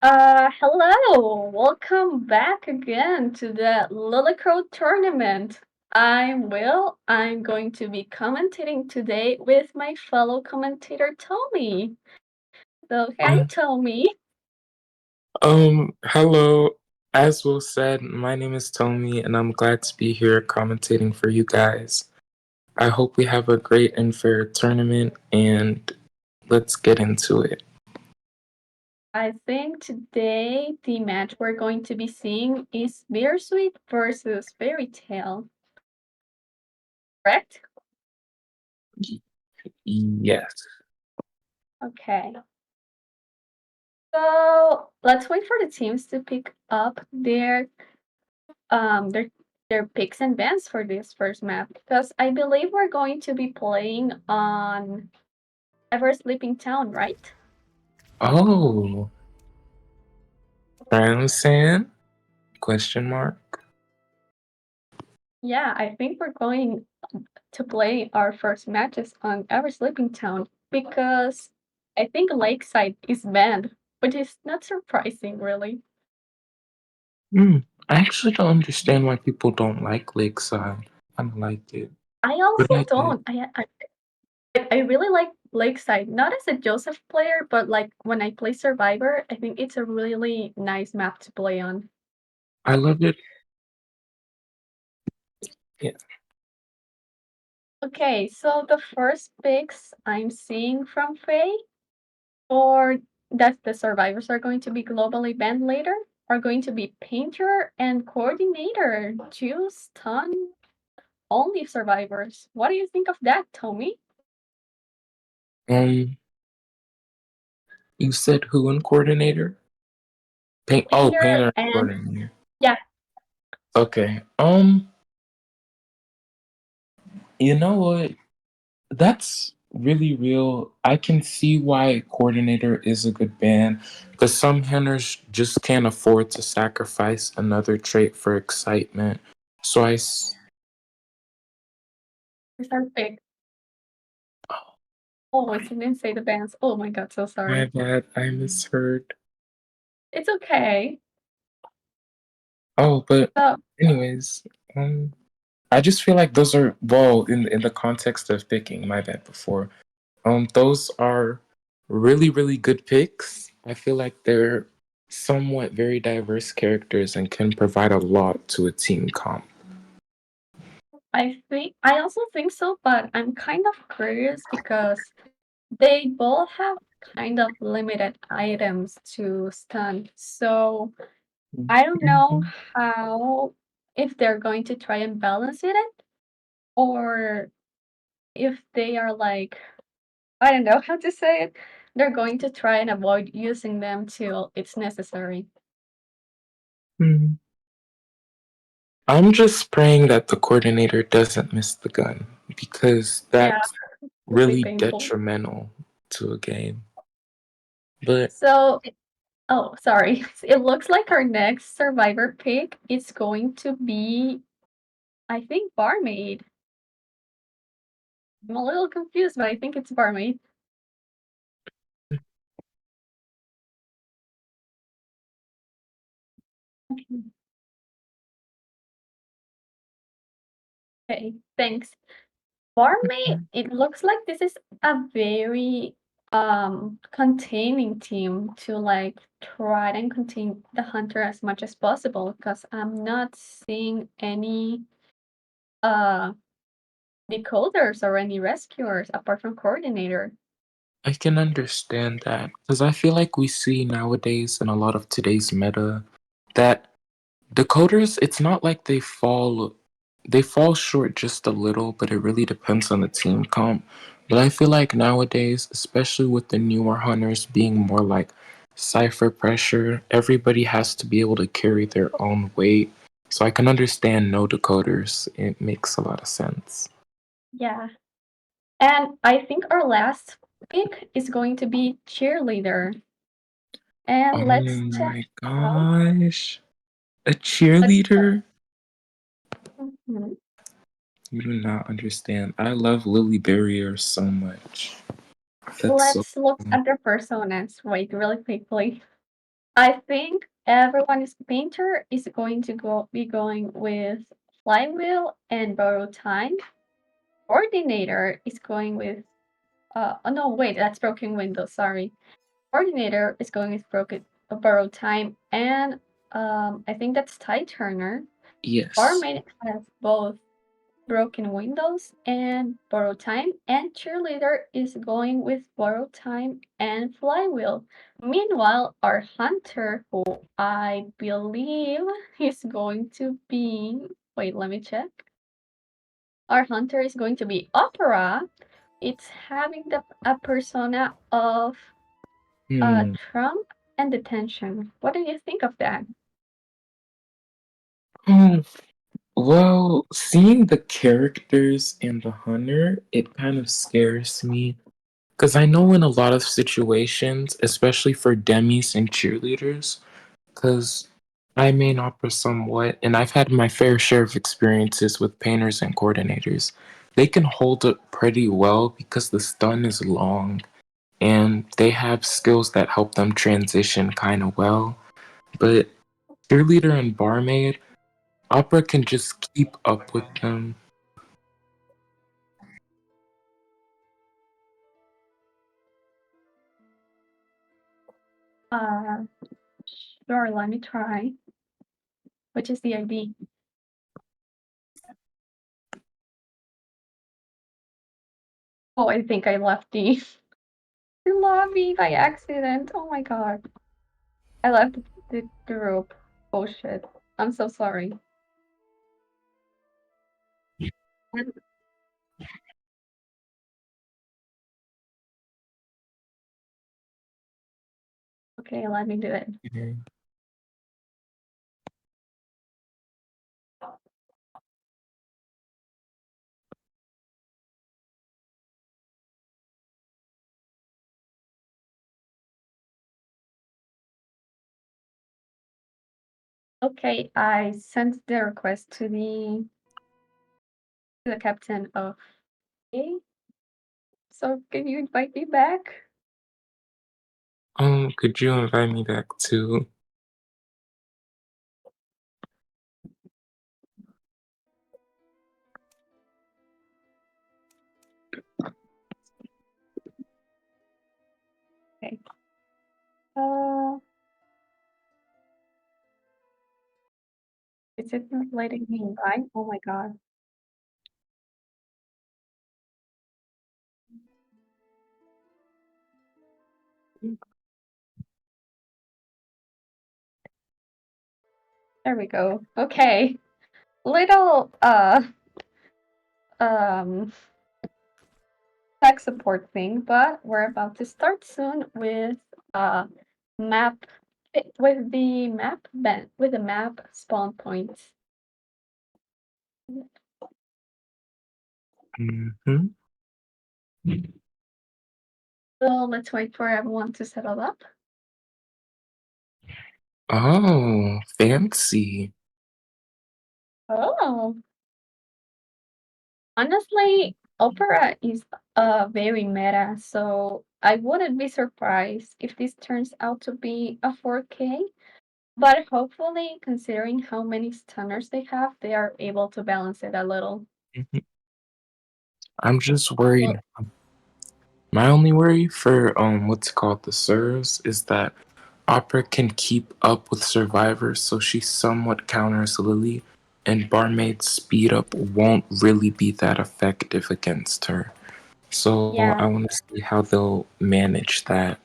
Hello! Welcome back again to the Lilicrow Tournament. I'm Will. I'm going to be commentating today with my fellow commentator, Tommy. So, hi, Um, Tommy. Hello. As Will said, my name is Tommy, and I'm glad to be here commentating for you guys. I hope we have a great and fair tournament, and let's get into it. I think today the match we're going to be seeing is Bittersweet versus Fairy Tale, correct? Yes. Okay. So, let's wait for the teams to pick up their their picks and bans for this first map because I believe we're going to be playing on Ever Sleeping Town, right? Oh, Ramsan? Question mark. Yeah, I think we're going to play our first matches on Ever Sleeping Town because I think Lakeside is banned, which is not surprising, really. I actually don't understand why people don't like Lakeside. I like it, I but also I did. don't. I really like Lakeside, not as a Joseph player, but like when I play Survivor, I think it's a really nice map to play on. I love it. Yeah. Okay, so the first picks I'm seeing from FAE, or that the survivors are going to be globally banned later, are going to be Painter and Coordinator, two stun only survivors. What do you think of that, Tommy? Um, you said who in coordinator? Painter Painter and coordinator. yeah, Okay. You know what? That's really real. I can see why coordinator is a good band because some hunters just can't afford to sacrifice another trait for excitement. So here's our pick. oh, Oh, it didn't say the bans. Oh my god, so my sorry. bad, I misheard. It's okay. Oh, but So anyways, I just feel like those are well in the context of picking. My bad before. Those are really good picks. I feel like they're somewhat very diverse characters and can provide a lot to a team comp. I also think so, but I'm kind of curious because they both have kind of limited items to stun. So I don't know Mhm. how if they're going to try and balance it or if they are like I don't know how to say it. They're going to try and avoid using them till it's necessary. Mhm. I'm just praying that the coordinator doesn't miss the gun because Yeah, that's would be really painful. detrimental to a game. But So oh, sorry. It looks like our next survivor pick is going to be I think barmaid. I'm a little confused, but I think it's barmaid. Okay, thanks. Barmaid, it looks like this is a very containing team to like try and contain the hunter as much as possible because I'm not seeing any uh decoders or any rescuers apart from coordinator. I can understand that because I feel like we see nowadays in a lot of today's meta that decoders, it's not like they fall short just a little, but it really depends on the team comp. But I feel like nowadays, especially with the newer hunters being more like cipher pressure, everybody has to be able to carry their own weight. So I can understand no decoders. It makes a lot of sense. Yeah. And I think our last pick is going to be cheerleader. Oh And let's check my out. gosh. A Let's check. cheerleader? Mhm. You do not understand. I love Lily Barrier so much. That's so Let's look cool. at their personas. Wait, really quickly. I think everyone's painter is going to be going with flywheel and borrow time. Coordinator is going with oh no, wait, that's broken window, sorry. Coordinator is going with borrow time, and I think that's Ty Turner. Yes. Barmaid has both broken windows and borrow time, and cheerleader is going with borrow time and flywheel. Meanwhile, our hunter, who I believe is going to be, wait, let me check. Our hunter is going to be opera. It's having a persona of Hmm. Trump and detention. What do you think of that? Hmm. Well, seeing the characters in the hunter, it kind of scares me. Because I know in a lot of situations, especially for demis and cheerleaders, because I main opera somewhat, and I've had my fair share of experiences with painters and coordinators. They can hold up pretty well because the stun is long, and they have skills that help them transition kind of well. But cheerleader and barmaid, opera can just keep up with them. Uh, sure, let me try. Which is the ID? Oh, I think I left the lobby by accident. Oh my god. I left the rope. Oh shit. I'm so sorry. Okay, let me do it. Okay, I sent the request to the captain of A. So can you invite me back? Could you invite me back too? Okay. Uh, is it not letting me invite? Oh my god. There we go. Okay. Little um tech support thing, but we're about to start soon with uh map with the map spawn points. Mm-hmm. So let's wait for everyone to settle up. Oh, fancy. Oh, honestly, opera is very meta, so I wouldn't be surprised if this turns out to be a 4K. But hopefully, considering how many stunners they have, they are able to balance it a little. Mhm. I'm just worried. Well, My only worry for what's it called the serves is that Opera can keep up with Survivor, so she somewhat counters Lily, and Barmaid's speed up won't really be that effective against her. So I yeah, want to see how they'll manage that.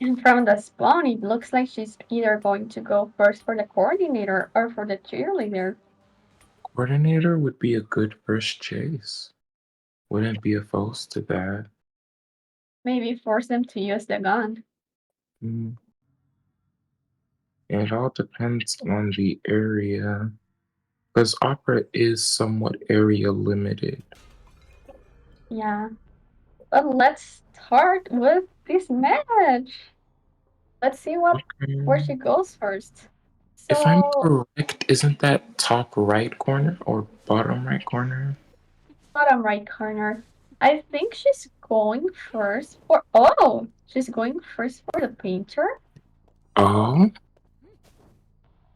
and from the spawn, it looks like she's either going to go first for the coordinator or for the cheerleader. Coordinator would be a good first chase. Wouldn't be opposed to that. Maybe force them to use the gun. Mm. It all depends on the area, because opera is somewhat area limited. Yeah, but let's start with this match. Let's see where she Okay. goes first. If I'm So correct, isn't that top right corner or bottom right corner? bottom right corner. I think she's going first for she's going first for the painter. Oh,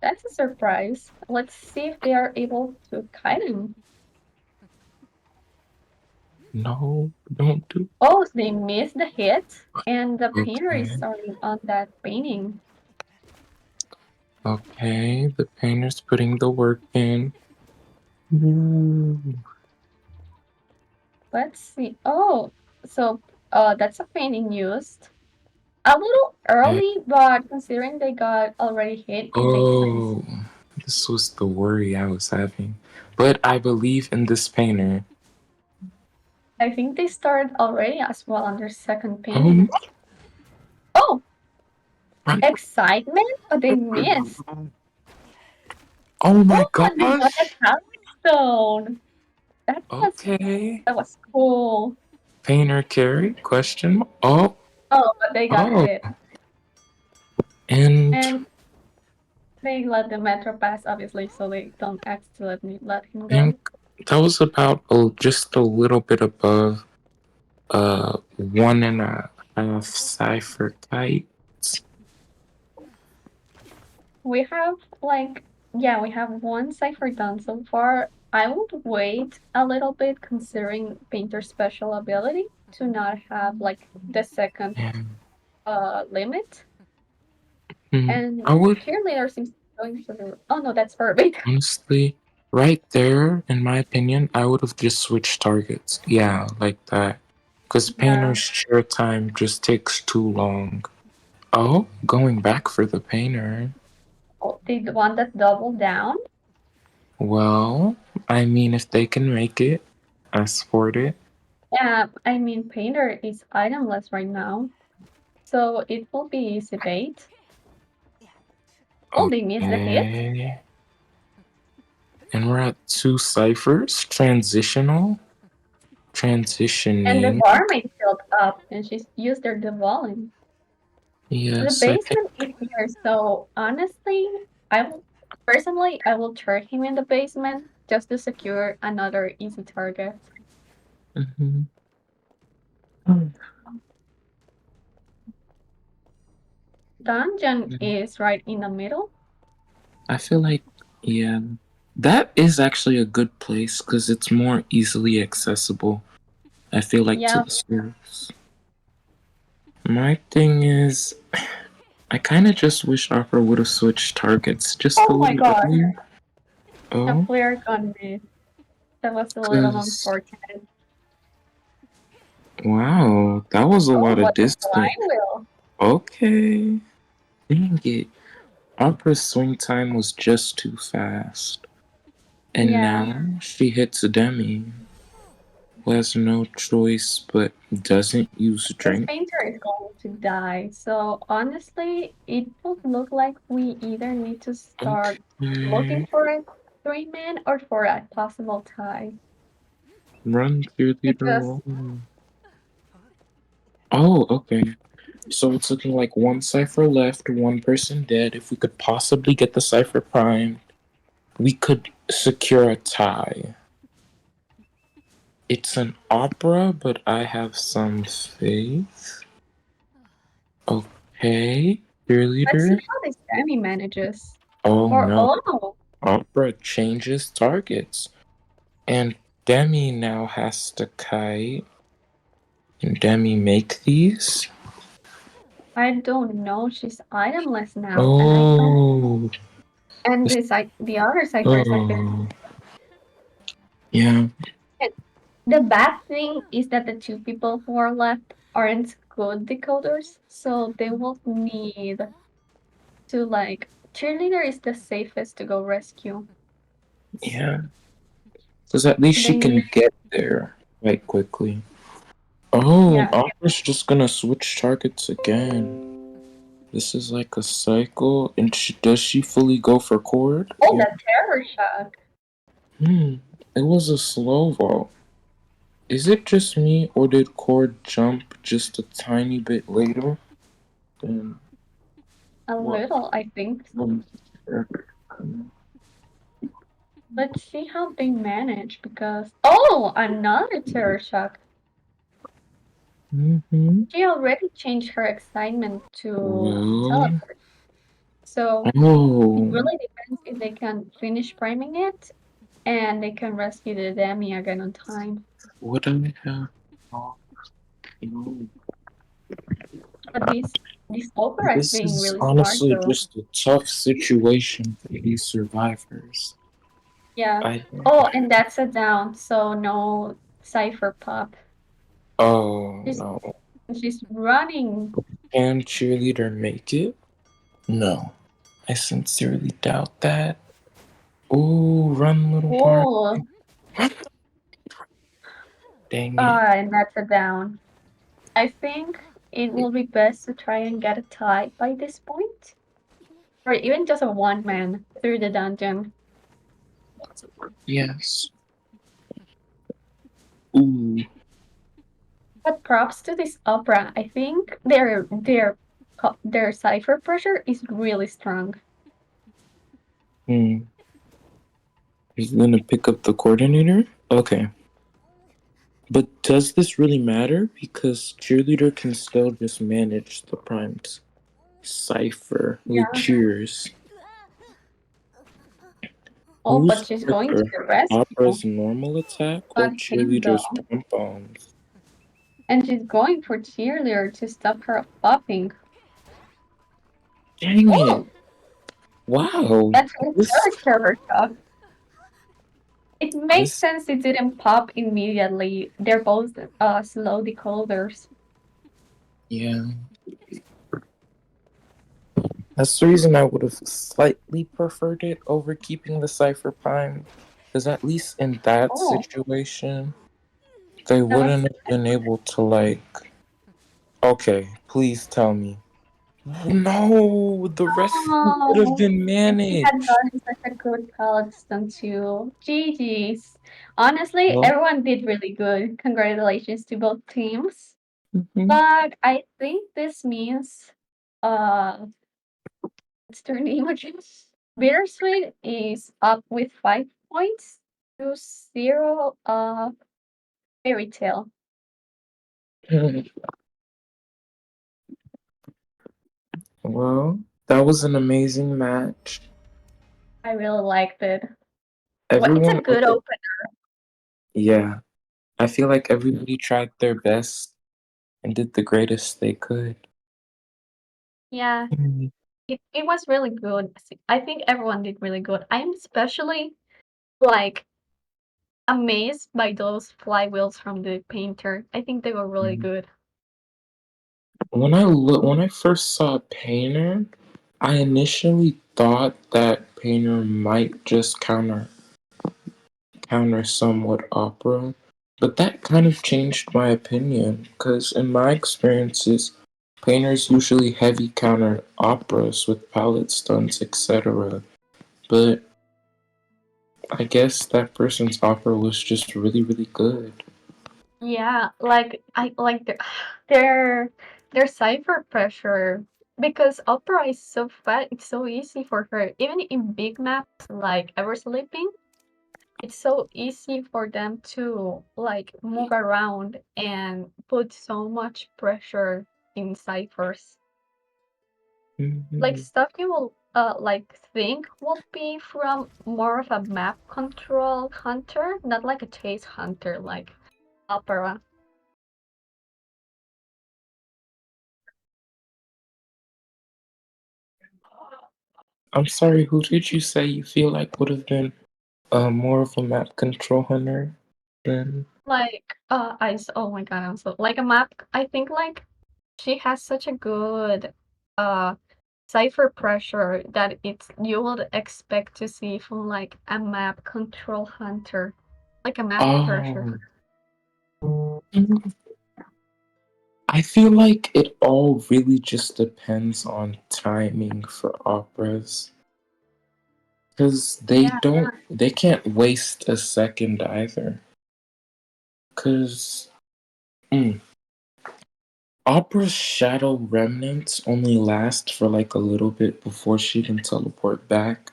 That's a surprise. Let's see if they are able to kite him. no, don't do. Oh, they missed the hit, and the painter is Okay. starting on that painting. Okay, the painter's putting the work in. Ooh. Let's see. Oh, so that's a painting used. A little Yeah. early, but considering they got already hit, it makes sense. Oh, this was the worry I was having. But I believe in this painter. I think they started already as well on their second Oh, painting. Oh, my, excitement, but they missed. oh my Oh, and they got a gosh. talent stone. That was Okay. that was cool. Painter carry? Question. Oh, Oh, but they got oh. hit. And And they let the metro pass, obviously, so they don't accidentally let him I go. think that was about just a little bit above 1.5 cipher kites. We have like, yeah, we have one cipher done so far. I would wait a little bit considering Painter's special ability to not have like the second And limit. I And would cheerleader seems to be going for the, oh no, that's Furby. honestly, right there, in my opinion, I would have just switched targets. Yeah, like that. Because Yeah. painter's chair time just takes too long. Oh, going back for the painter. Oh, the one that doubled down. Well, I mean, if they can make it, I support it. Yeah, I mean Painter is itemless right now. So it will be easy bait. Oh, they missed the hit. Okay. And we're at 2 ciphers. Transitional. And the Transitioning. barmaid filled up and she's used their devoling. The Yes, I think. basement is here, so honestly, I will personally I will turn him in the basement just to secure another easy target. Mhm. Dungeon is right in the middle. I feel like, yeah, that is actually a good place because it's more easily accessible. I feel like to Yeah. the servers. My thing is, I kind of just wish Opera would have switched targets just a Oh my little god. earlier. A Oh, flare gun miss. That was a little because unfortunate. wow, that was a Oh, lot of but the distance. flying wheel. Okay, dang it. Opera's swing time was just too fast. And Yeah. now she hits Demi, who has no choice but doesn't use This drink. painter is going to die. So honestly, it would look like we either need to start looking Okay. for a 3-man or for a possible tie. Run, cheerleader, Because run. Oh, okay. So it's looking like 1 cipher left, 1 person dead. If we could possibly get the cipher primed, we could secure a tie. It's an opera, but I have some faith. Okay, let's see cheerleader. how this Demi manages. Oh Or no, oh, opera changes targets. And Demi now has to kite. Can Demi make these? I don't know. She's itemless now, and I don't. Oh, And this- the other cipher is like this. oh, yeah. The bad thing is that the two people who are left aren't good decoders, so they will need to like cheerleader is the safest to go rescue. Yeah, because at least she They can need, get there quite quickly. Oh, yeah. Opera's just gonna switch targets again. This is like a cycle. And does she fully go for cord? Oh, Yeah. that terror shock. Hmm. It was a slow vault. Is it just me, or did cord jump just a tiny bit later than A what? little, I think. Mm-hmm. Let's see how they manage because oh, another terror shock. She already changed her excitement to Well, teleport. So it Oh, really depends if they can finish priming it and they can rescue the Demi again on time. what do I have? Oh, no. But this opera is This being is really smart honestly though. just a tough situation for these survivors. Yeah. I Oh, and that's a down, so no cipher pop. oh She's no. she's running. Can cheerleader make it? No. I sincerely doubt that. Oh, run little barn. Oh, Dang it. and that's a down. I think it will be best to try and get a tie by this point, or even just a one man through the dungeon. Yes. Ooh. But props to this opera. I think their cipher pressure is really strong. Hmm. He's gonna pick up the coordinator? Okay. But does this really matter? Because cheerleader can still just manage the primes. Cipher with Yeah. cheers. Oh, but Who's she's going to quicker? the rescue. Opera's normal attack or But him cheerleader's though. pom poms? And she's going for cheerleader to stop her popping. Dang it. Oh, Wow. that's a This character shock. It makes this sense it didn't pop immediately. They're both slow decoders. yeah. That's the reason I would have slightly preferred it over keeping the cipher prime. Because at least in that Oh, situation, they that was wouldn't have been able to like. Okay, please tell me. No, the rescue could have oh, been he had managed. gotten such a good Palestine too. GG's. Honestly, Well, everyone did really good. Congratulations to both teams. mhm. But I think this means what's their name again? Bittersweet is up with 5 points to 0 Fairy Tale. Well, that was an amazing match. I really liked it. Well, it's a Everyone, good open. yeah, I feel like everybody tried their best and did the greatest they could. Yeah, Mhm. it was really good. I think everyone did really good. I'm especially like amazed by those flywheels from the painter. I think they were really good. When I first saw Painter, I initially thought that Painter might just counter somewhat opera, but that kind of changed my opinion because in my experiences, painters usually heavy counter operas with palette stunts, etc. But I guess that person's opera was just really, really good. Yeah, like I like their their cipher pressure because opera is so fast. It's so easy for her. Even in big maps like Ever Sleeping, it's so easy for them to like move around and put so much pressure in ciphers. Like Mhm. stuff you will like think will be from more of a map control hunter, not like a chase hunter like opera. I'm sorry, who did you say you feel like would have been more of a map control hunter than? Like oh my god, I'm so like a map. I think like she has such a good uh cipher pressure that it's you would expect to see from like a map control hunter, like a map pressure. Oh, I feel like it all really just depends on timing for operas. Because Yeah, they can't waste a second either. Because Opera's shadow remnants only last for like a little bit before she can teleport back.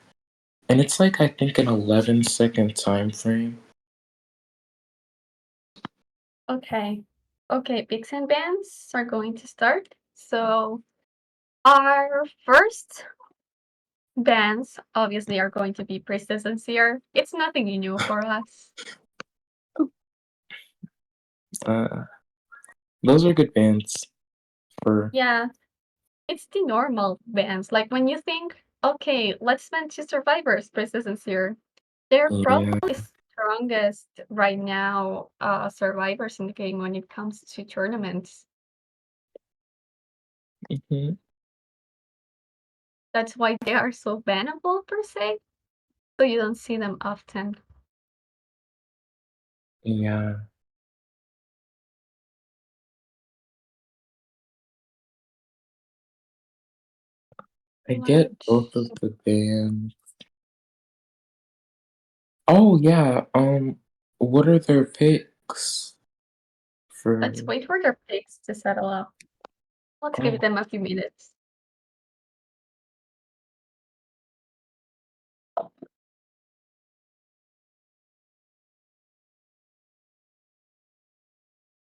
And it's like, I think, an 11-second time frame. okay. Okay, picks and bans are going to start. So our first bans obviously are going to be Priestess and Seer. It's nothing new for us. Uh, those are good bands for. Yeah, it's the normal bans. Like when you think, okay, let's ban two survivors, Priestess and Seer. They're Yeah. probably strongest right now survivors in the game when it comes to tournaments. Hmm. That's why they are so bannable per se. So you don't see them often. Yeah. I get both of the bands. Oh yeah. What are their picks for? Let's wait for their picks to settle up. Let's give Oh. them a few minutes.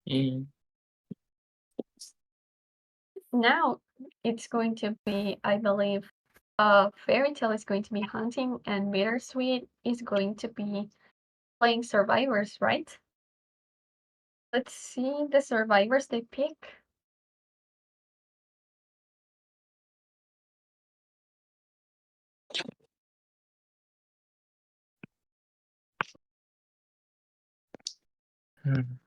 Mm. Now it's going to be, I believe, Fairy Tale is going to be hunting and Bittersweet is going to be playing survivors, right? Let's see the survivors they pick. Hmm.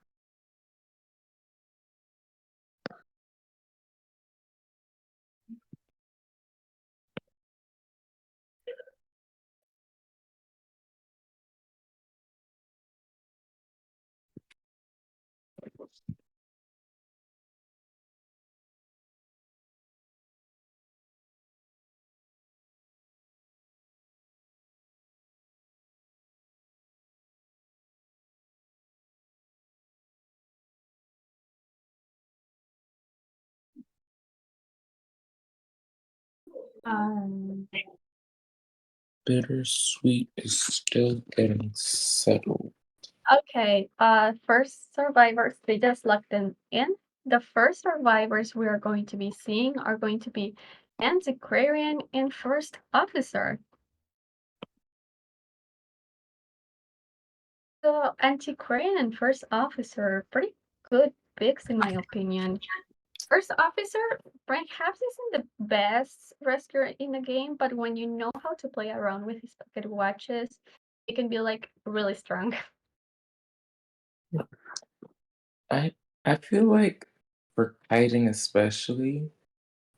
Um, Bittersweet is still getting settled. okay, first survivors, they just locked them in. The first survivors we are going to be seeing are going to be Antiquarian and First Officer. The Antiquarian and First Officer, pretty good picks in my opinion. First Officer perhaps isn't the best rescuer in the game, but when you know how to play around with his pocket watches, it can be like really strong. I I feel like for kiting especially,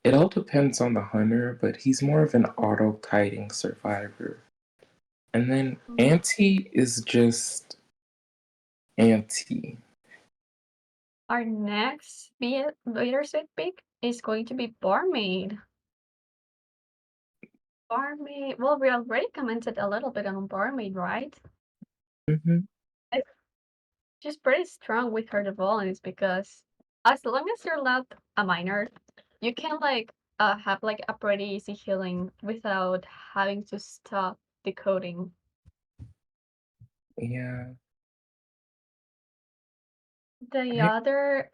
it all depends on the hunter, but he's more of an auto kiting survivor. And then Auntie is just Auntie. Our next leadership pick is going to be Barmaid. Barmaid, well, we already commented a little bit on Barmaid, right? Hmm. She's pretty strong with her devolvings because as long as you're not a minor, you can like have like a pretty easy healing without having to stop decoding. Yeah. The I, other,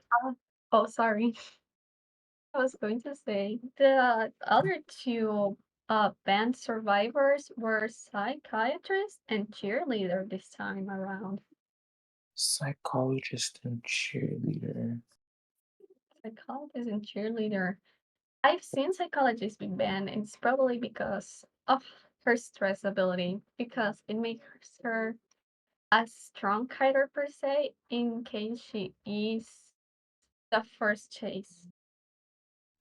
oh, sorry. I was going to say the other two band survivors were psychiatrist and cheerleader this time around. psychologist and cheerleader. Psychologist and cheerleader. I've seen psychologists be banned, and it's probably because of her stress ability, because it makes her a strong kiter per se in case she is the first chase.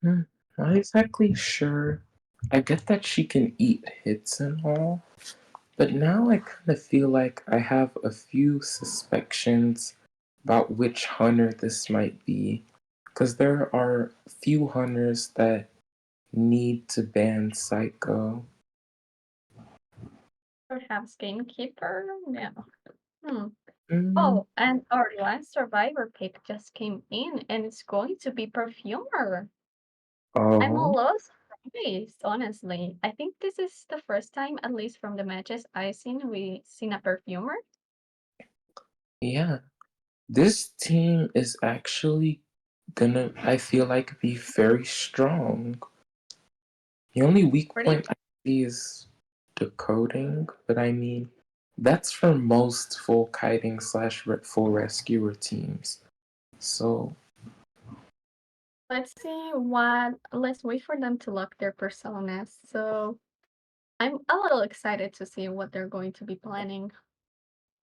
Hmm, not exactly sure. I get that she can eat hits and all, but now I kind of feel like I have a few suspicions about which hunter this might be. Because there are few hunters that need to ban Psycho. Perhaps gamekeeper? No. Hmm. Mm, Oh, and our last survivor pick just came in, and it's going to be perfumer. I'm a oh, little surprised, honestly. I think this is the first time, at least from the matches I've seen, we seen a perfumer. yeah. This team is actually gonna, I feel like, be very strong. The only weak Pretty point I see is decoding, but I mean, that's for most full kiting slash full rescuer teams. So, Let's see what. Let's wait for them to lock their personas. So I'm a little excited to see what they're going to be planning.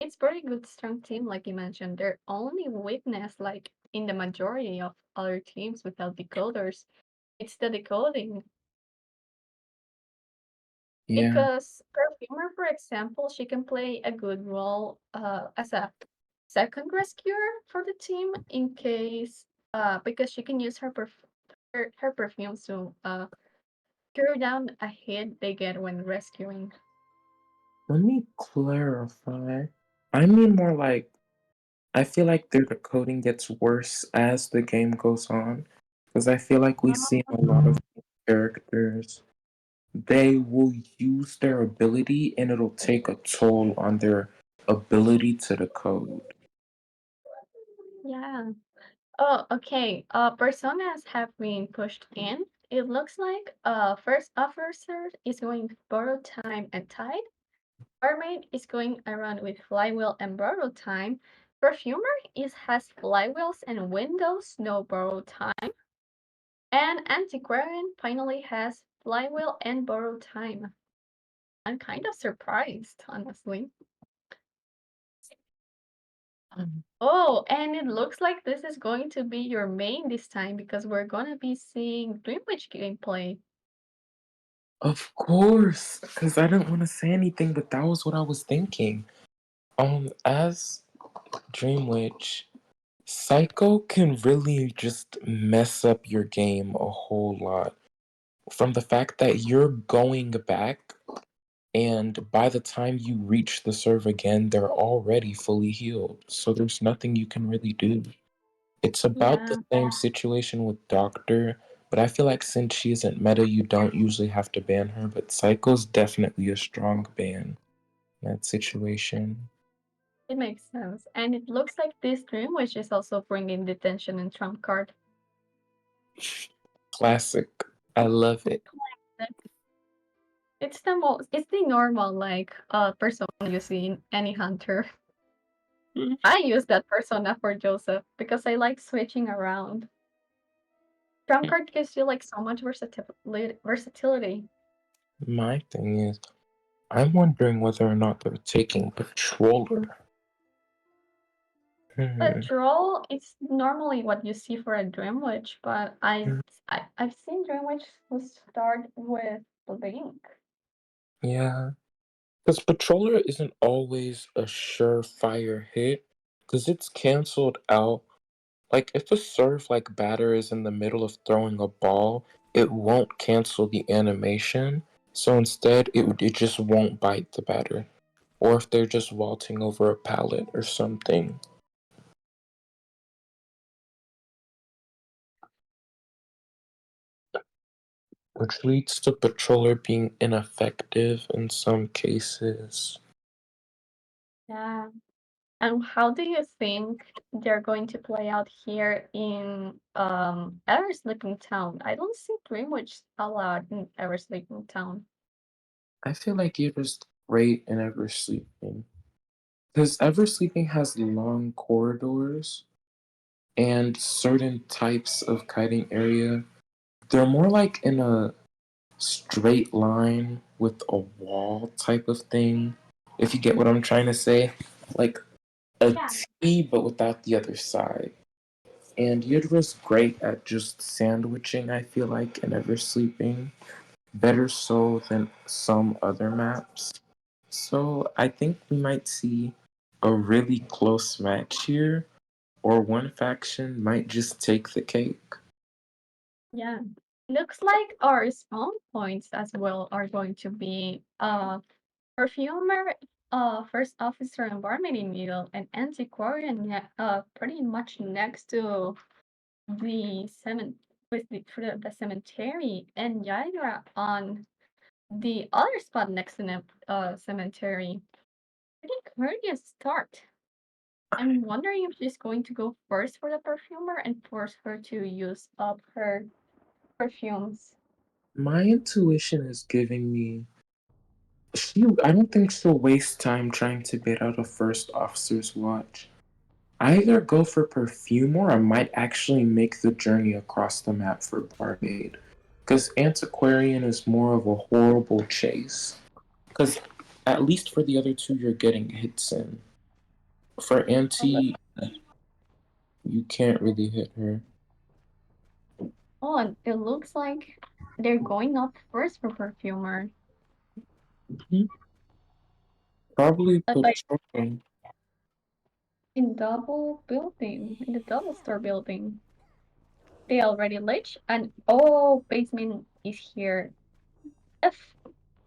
It's very good, strong team, like you mentioned. Their only weakness, like in the majority of other teams without decoders, it's the decoding. yeah. Because Perfumer, for example, she can play a good role as a second rescuer for the team in case because she can use her perfumes to cure down a hit they get when rescuing. Let me clarify. I mean more like I feel like their decoding gets worse as the game goes on. Because I feel like we see a lot of characters, they will use their ability and it'll take a toll on their ability to decode. Yeah. Oh, okay. Personas have been pushed in. It looks like first officer is going borrow time and tide. Barmaid is going around with flywheel and borrow time. Perfumer is has flywheels and windows, no borrow time. And Antiquarian finally has flywheel and borrow time. I'm kind of surprised, honestly. Oh, and it looks like this is going to be your main this time because we're gonna be seeing Dreamwitch gameplay. Of course, because I didn't want to say anything, but that was what I was thinking. As Dream Witch, Psycho can really just mess up your game a whole lot. From the fact that you're going back, and by the time you reach the serve again, they're already fully healed. So there's nothing you can really do. It's about the Yeah, same situation with Doctor, but I feel like since she isn't meta, you don't usually have to ban her. But Psycho's definitely a strong ban in that situation. it makes sense. And it looks like this Dreamwitch is also bringing detention and trump card. Classic. I love it. It's the normal like persona you see in any hunter. I use that persona for Joseph because I like switching around. Trump card gives you like so much versatility. My thing is, I'm wondering whether or not they're taking Patroller. Hmm. But troll is normally what you see for a Dreamwitch, but I've seen Dreamwitch who start with Blink. Yeah. Because Patroller isn't always a surefire hit, because it's canceled out. Like, if a serve like batter is in the middle of throwing a ball, it won't cancel the animation. So instead, it just won't bite the batter. Or if they're just vaulting over a pallet or something. Which leads to Patroller being ineffective in some cases. Yeah. And how do you think they're going to play out here in Ever Sleeping Town? I don't see Dreamwitch a lot in Ever Sleeping Town. I feel like you're just great in Ever Sleeping. Because Ever Sleeping has long corridors and certain types of kiting area. They're more like in a straight line with a wall type of thing. If you get what I'm trying to say. Like a Yeah. T but without the other side. And Yudra's great at just sandwiching, I feel like, and Ever Sleeping. Better so than some other maps. So I think we might see a really close match here, or one faction might just take the cake. Yeah. Looks like our spawn points as well are going to be Perfumer, first officer and barmaid in middle, and antiquarian pretty much next to the cement with the cemetery, and Yaira on the other spot next to the cemetery. Pretty courteous start. I'm wondering if she's going to go first for the perfumer and force her to use up her perfumes. My intuition is giving me I don't think she'll waste time trying to bait out a first officer's watch. I either go for perfume or I might actually make the journey across the map for Barmaid. Because Antiquarian is more of a horrible chase. Because at least for the other two, you're getting hits in. For Oh, Anti, you can't really hit her. and it looks like they're going up first for perfumer. Mhm. Probably But like patrolling. in in the double store building. They already lich and oh basement is here. If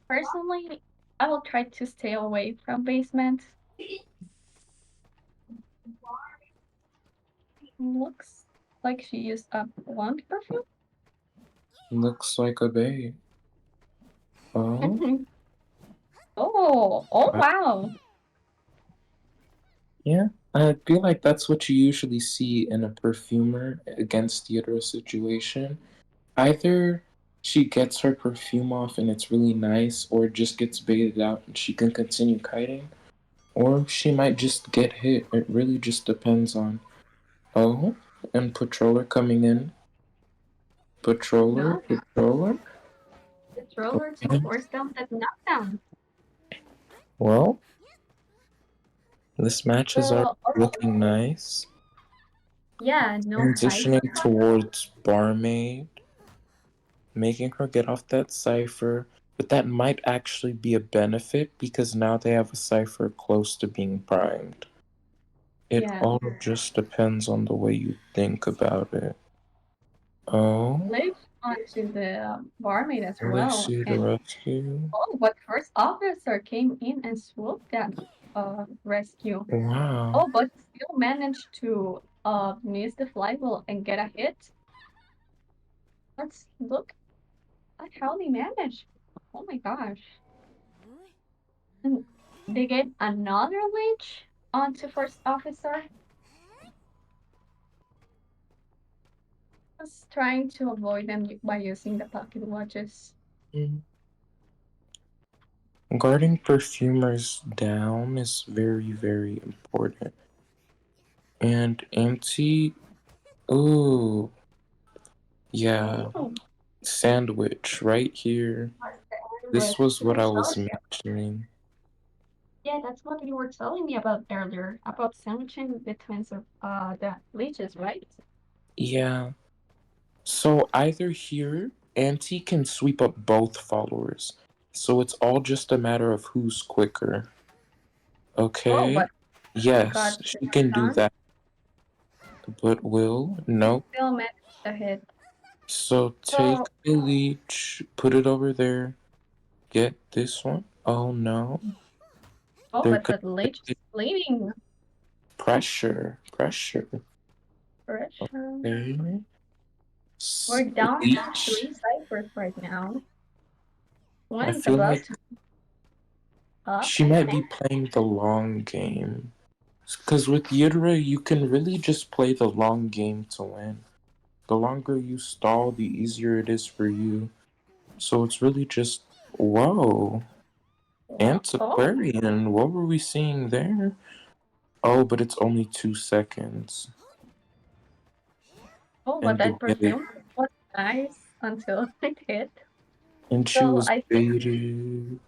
personally I will try to stay away from basement. Looks like she used up one perfume. Looks like a bait. Oh, Oh wow. yeah. I feel like that's what you usually see in a perfumer against theater situation. Either she gets her perfume off and it's really nice, or it just gets baited out and she can continue kiting, or she might just get hit. It really just depends on. Oh, and patroller coming in. No, Patroller. the roller to Okay. force down that knockdown. Well, this match is already So oh looking nice. yeah, no cipher. Transitioning towards Barmaid, making her get off that cipher, but that might actually be a benefit because now they have a cipher close to being primed. It Yeah. all just depends on the way you think about it. Oh, Lich onto the barmaid as let's well. see the And rescue. oh, but first officer came in and swooped that rescue. Wow. Oh, but still managed to miss the flywheel and get a hit. Let's look at how they managed. Oh my gosh. And they get another leech onto first officer. Was trying to avoid them by using the pocket watches. Mm. Guarding perfumers down is very, very important. And anti. Ooh, yeah. Oh, Sandwich right here. This was what I was mentioning. yeah, that's what you were telling me about earlier, about sandwiching between the leeches, right? Yeah. So either here, Auntie can sweep up both followers. So it's all just a matter of who's quicker. Oh, Okay? but Yes, got the she can do stun, that. But will? Nope. still managed to hit. So take So, a leech, put it over there. Get this one. Oh no. oh, There but could the leech is bleeding. pressure. Pressure. Pressure. Okay. We're down to Leech. three ciphers right now. One I is feel about like to up, she I might be think. playing the long game. Because with Yidra, you can really just play the long game to win. The longer you stall, the easier it is for you. So it's really just, whoa, Well, oh, antiquarian. What were we seeing there? Oh, but it's only 2 seconds. oh, but And you that get it. perfume was nice until it hit. And she So was baited.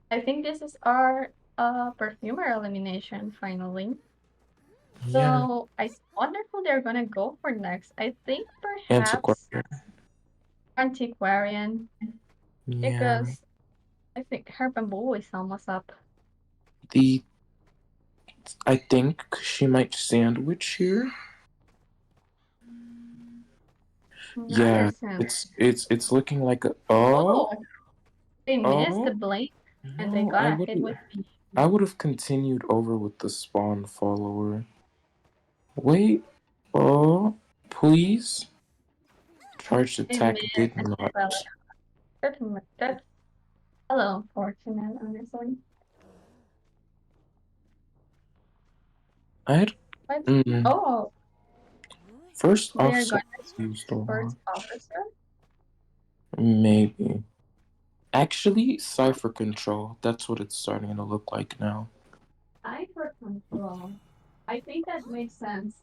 I think this is our perfumer elimination finally. Yeah, So I wonder who they're gonna go for next. I think perhaps antiquarian. antiquarian Yeah. because I think her bamboo is almost up. The I think she might sandwich here. Another Yeah, sense. it's looking like a Oh, they missed the oh blade and they no, got a hit with the I would have continued over with the spawn follower. Wait, oh please. Charged they attack missed did and well not. that's a little unfortunate honestly. I had But mm, oh, first they're officer gonna choose used a first lot. officer. Maybe. Actually, cipher control. That's what it's starting to look like now. Hyper control. I think that makes sense.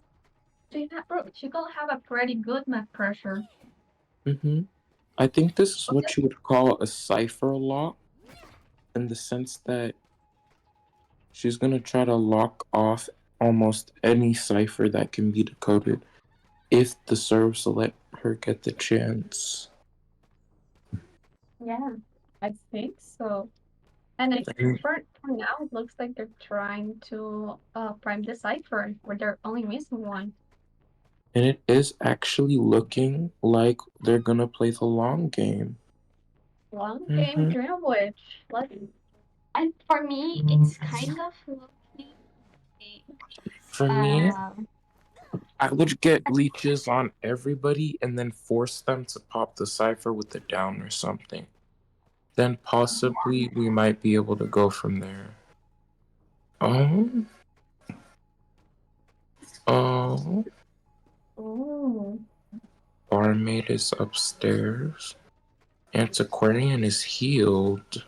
She could have a pretty good map pressure. hmm I think this is Okay. what you would call a cipher lock, in the sense that she's gonna try to lock off almost any cipher that can be decoded if the serves let her get the chance. Yeah, I think so. And I, And for now, it looks like they're trying to prime the cipher, where they're only missing one. it is actually looking like they're gonna play the long game. Long game hmm Greenwich. Like, and for me, it's kind of looking For me, uh, I would get leeches on everybody and then force them to pop the cipher with the down or something. Then possibly we might be able to go from there. Oh, oh, ooh. barmaid is upstairs. Antiquarian is healed.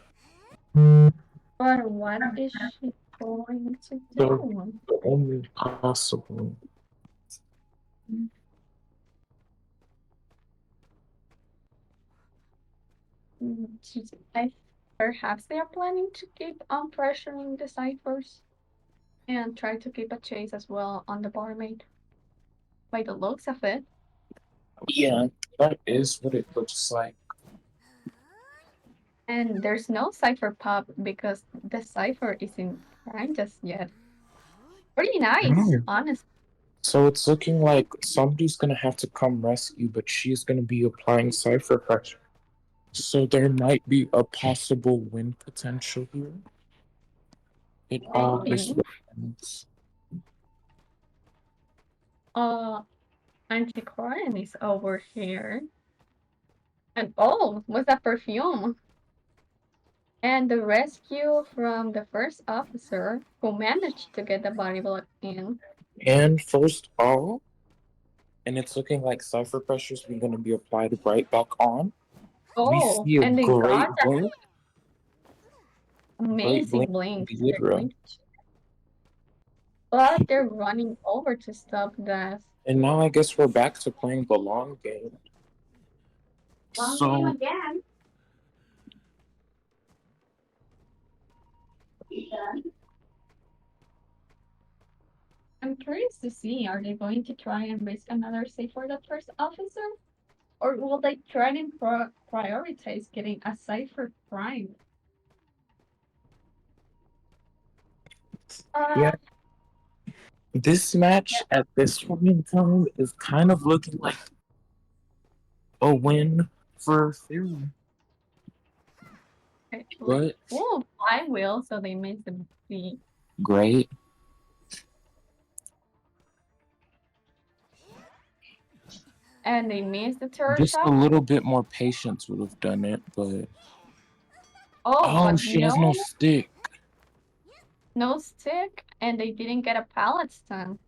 But what is she going to So do? the only possible. I perhaps they are planning to keep on pressuring the ciphers and try to keep a chase as well on the barmaid. By the looks of it. Yeah, that is what it looks like. And there's no cipher pop because the cipher isn't prime just yet. Pretty nice, No. honestly. So it's looking like somebody's gonna have to come rescue, but she's gonna be applying cipher pressure. So there might be a possible win potential here. It all just Maybe. depends. Uh, Antiquarian is over here. And oh, what's that perfume? And the rescue from the first officer who managed to get the body block in. And first all, and it's looking like cipher pressures are going to be applied right back on. We Oh, see a and they got great that blink, great amazing blink blink. from They're Lilicrow. going to, but they're running over to stop that. And now I guess we're back to playing the long game. Long game So again. I'm curious to see, are they going to try and risk another save for the first officer? Or will they try and prioritize getting a cipher prime? yeah, Uh, this yeah, match at this point in time is kind of looking like a win for Fury. like, But oh, I will, so they missed the beat. great. And they missed the third Just a shot. little bit more patience would have done it, but Oh, oh, but she has no no, stick. no stick, and they didn't get a pallet stun.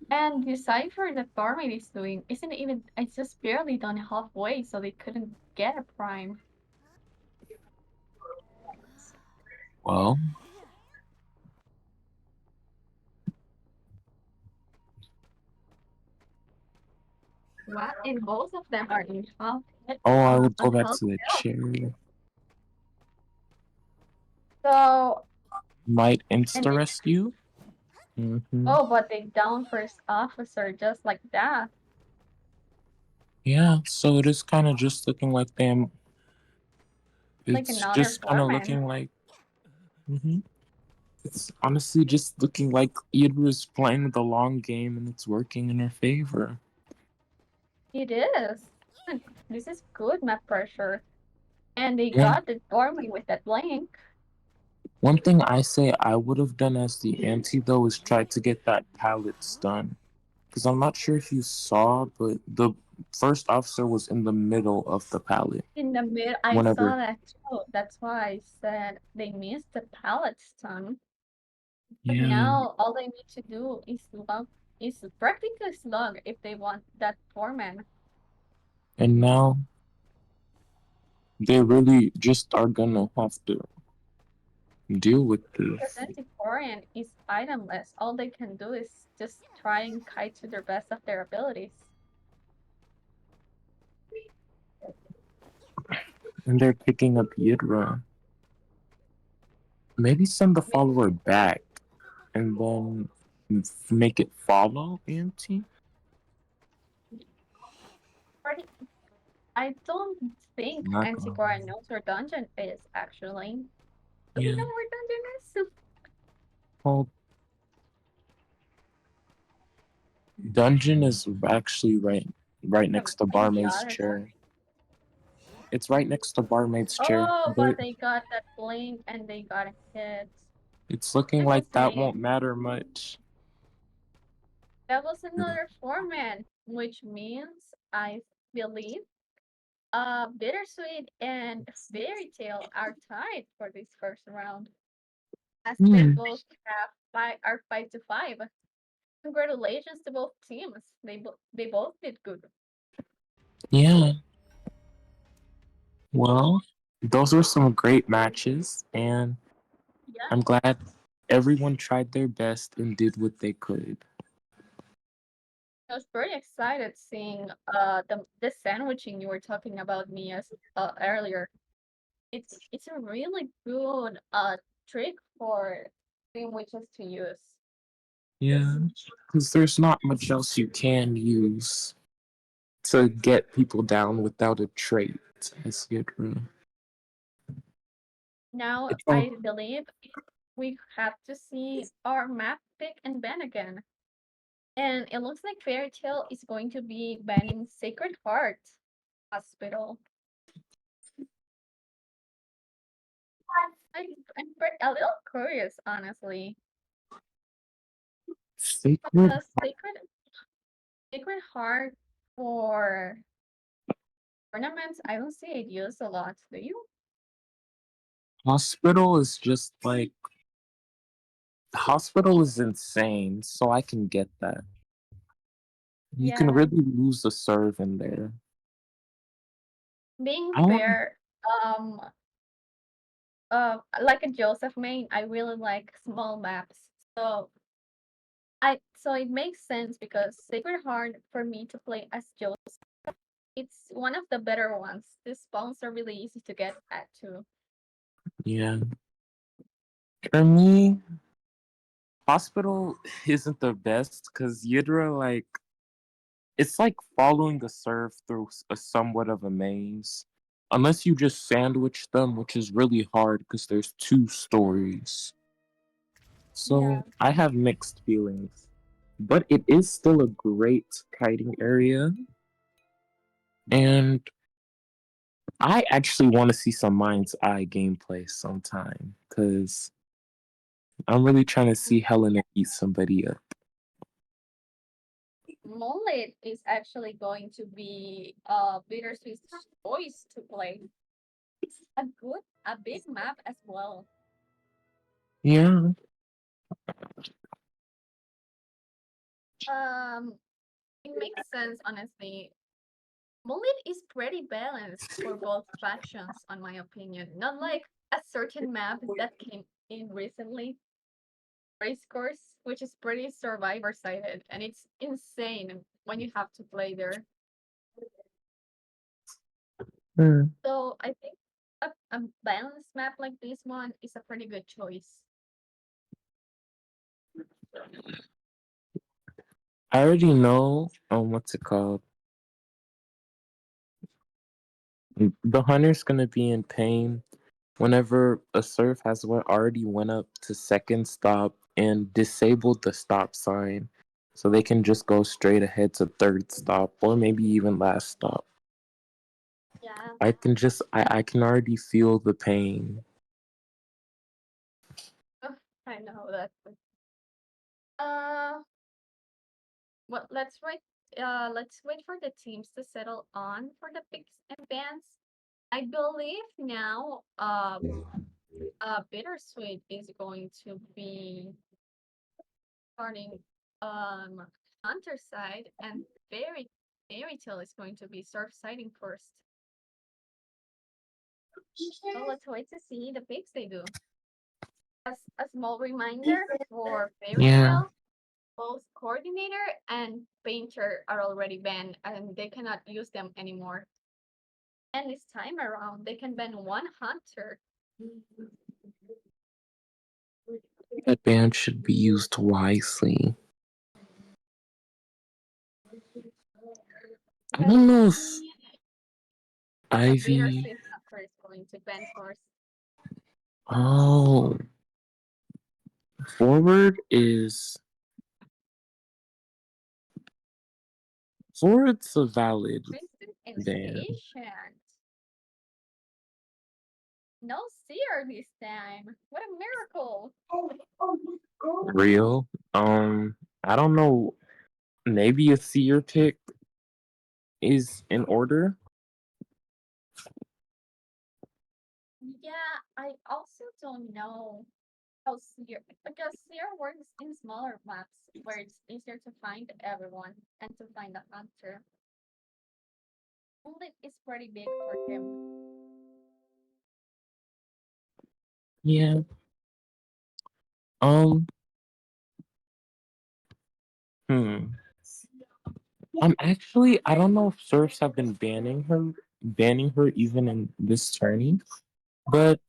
And the cipher that Barmaid is doing isn't even, it's just barely done halfway, so they couldn't get a prime. Well, What? And both of them are in half, oh, I would on go back half to the health. cherry. So, Might and they, insta you. hmm oh, but they down first officer just like that. Yeah, so it is kind of just looking like them. Like It's another just kind of foreman. looking like. hmm It's honestly just looking like Idra is playing the long game and it's working in her favor. It is. This is good map pressure. And they One got the Barmaid with that blink. one thing I say I would have done as the anti though is try to get that pallet stun. Because I'm not sure if you saw, but the first officer was in the middle of the pallet. In the mid, I Whenever, saw that too. That's why I said they missed the pallet stun. But yeah, now all they need to do is practically slug if they want that foreman. and now They really just are gonna have to deal with Because this. antiquarian is itemless. All they can do is just try and kite to the best of their abilities. And they're picking up Yidra. Maybe send the Maybe follower back and then make it follow empty. I don't think Not gonna. Antiquarian knows where dungeon is actually. Do we Yeah. know where dungeon is? Well, dungeon is actually right next to In the barmaid's other side. chair. It's right next to barmaid's chair, Oh, but but they got that blink and they got hit. it's looking Like I like that say, won't matter much. that was another format, which means I believe Bittersweet and Fairy Tale are tied for this first round, as they Hmm. both have are 5-5. Congratulations to both teams. They both did good. Yeah. Well, those were some great matches, and Yeah, I'm glad everyone tried their best and did what they could. I was pretty excited seeing the sandwiching you were talking about me as earlier. It's a really good trick for team witches to use. Yeah, because there's not much else you can use to get people down without a trait. As Yidra. Now It's all I believe we have to see our map pick and ban again. And it looks like Fairy Tale is going to be banning Sacred Heart Hospital. I'm a little curious, honestly. sacred Sacred Heart for tournaments, I don't see it used a lot. Do you? hospital is just like hospital is insane, so I can get that. You can Yeah, really lose a serve in there. being I want fair, um, like a Joseph main, I really like small maps. So it makes sense because Sacred Heart for me to play as Joseph, it's one of the better ones. These spawns are really easy to get at too. yeah. For me, hospital isn't the best because Yidra like it's like following a serve through a somewhat of a maze. Unless you just sandwich them, which is really hard because there's two stories. Yeah. So I have mixed feelings. But it is still a great kiting area. And I actually want to see some Mind's Eye gameplay sometime. Because I'm really trying to see Helena eat somebody up. Moonlit is actually going to be Bittersweet's choice to play. It's a big map as well. Yeah. Um, it makes sense, honestly. Moonlit is pretty balanced for both factions, on my opinion. Not like a certain map that came in recently, race course, which is pretty survivor sided, and it's insane when you have to play there. Hmm. So I think a balanced map like this one is a pretty good choice. I already know what's it called. The hunter's gonna be in pain whenever a serve has already went up to second stop and disabled the stop sign, so they can just go straight ahead to third stop or maybe even last stop. Yeah, I can already feel the pain. I know that. Uh, well, let's wait for the teams to settle on for the picks and bans. I believe now, Bittersweet is going to be starting Hunter side, and Fairy Tale is going to be surf siding first. So let's wait to see the picks they do. As a small reminder for Fairy Yeah. Tail, both coordinator and painter are already banned and they cannot use them anymore. And this time around, they can ban one hunter. That ban should be used wisely. I Let's don't know if see. The Ivy. bittersweet hunter is going to ban first. Oh, forward is forward's a valid Kristen is ban. patient. No seer this time. What a miracle. Real. I don't know. Maybe a seer pick is in order. Yeah, I also don't know how seer, because seer works in smaller maps where it's easier to find everyone and to find a hunter. Moonlit is pretty big for him. Yeah. Um. Hmm. I don't know if serfs have been banning her even in this tourney, but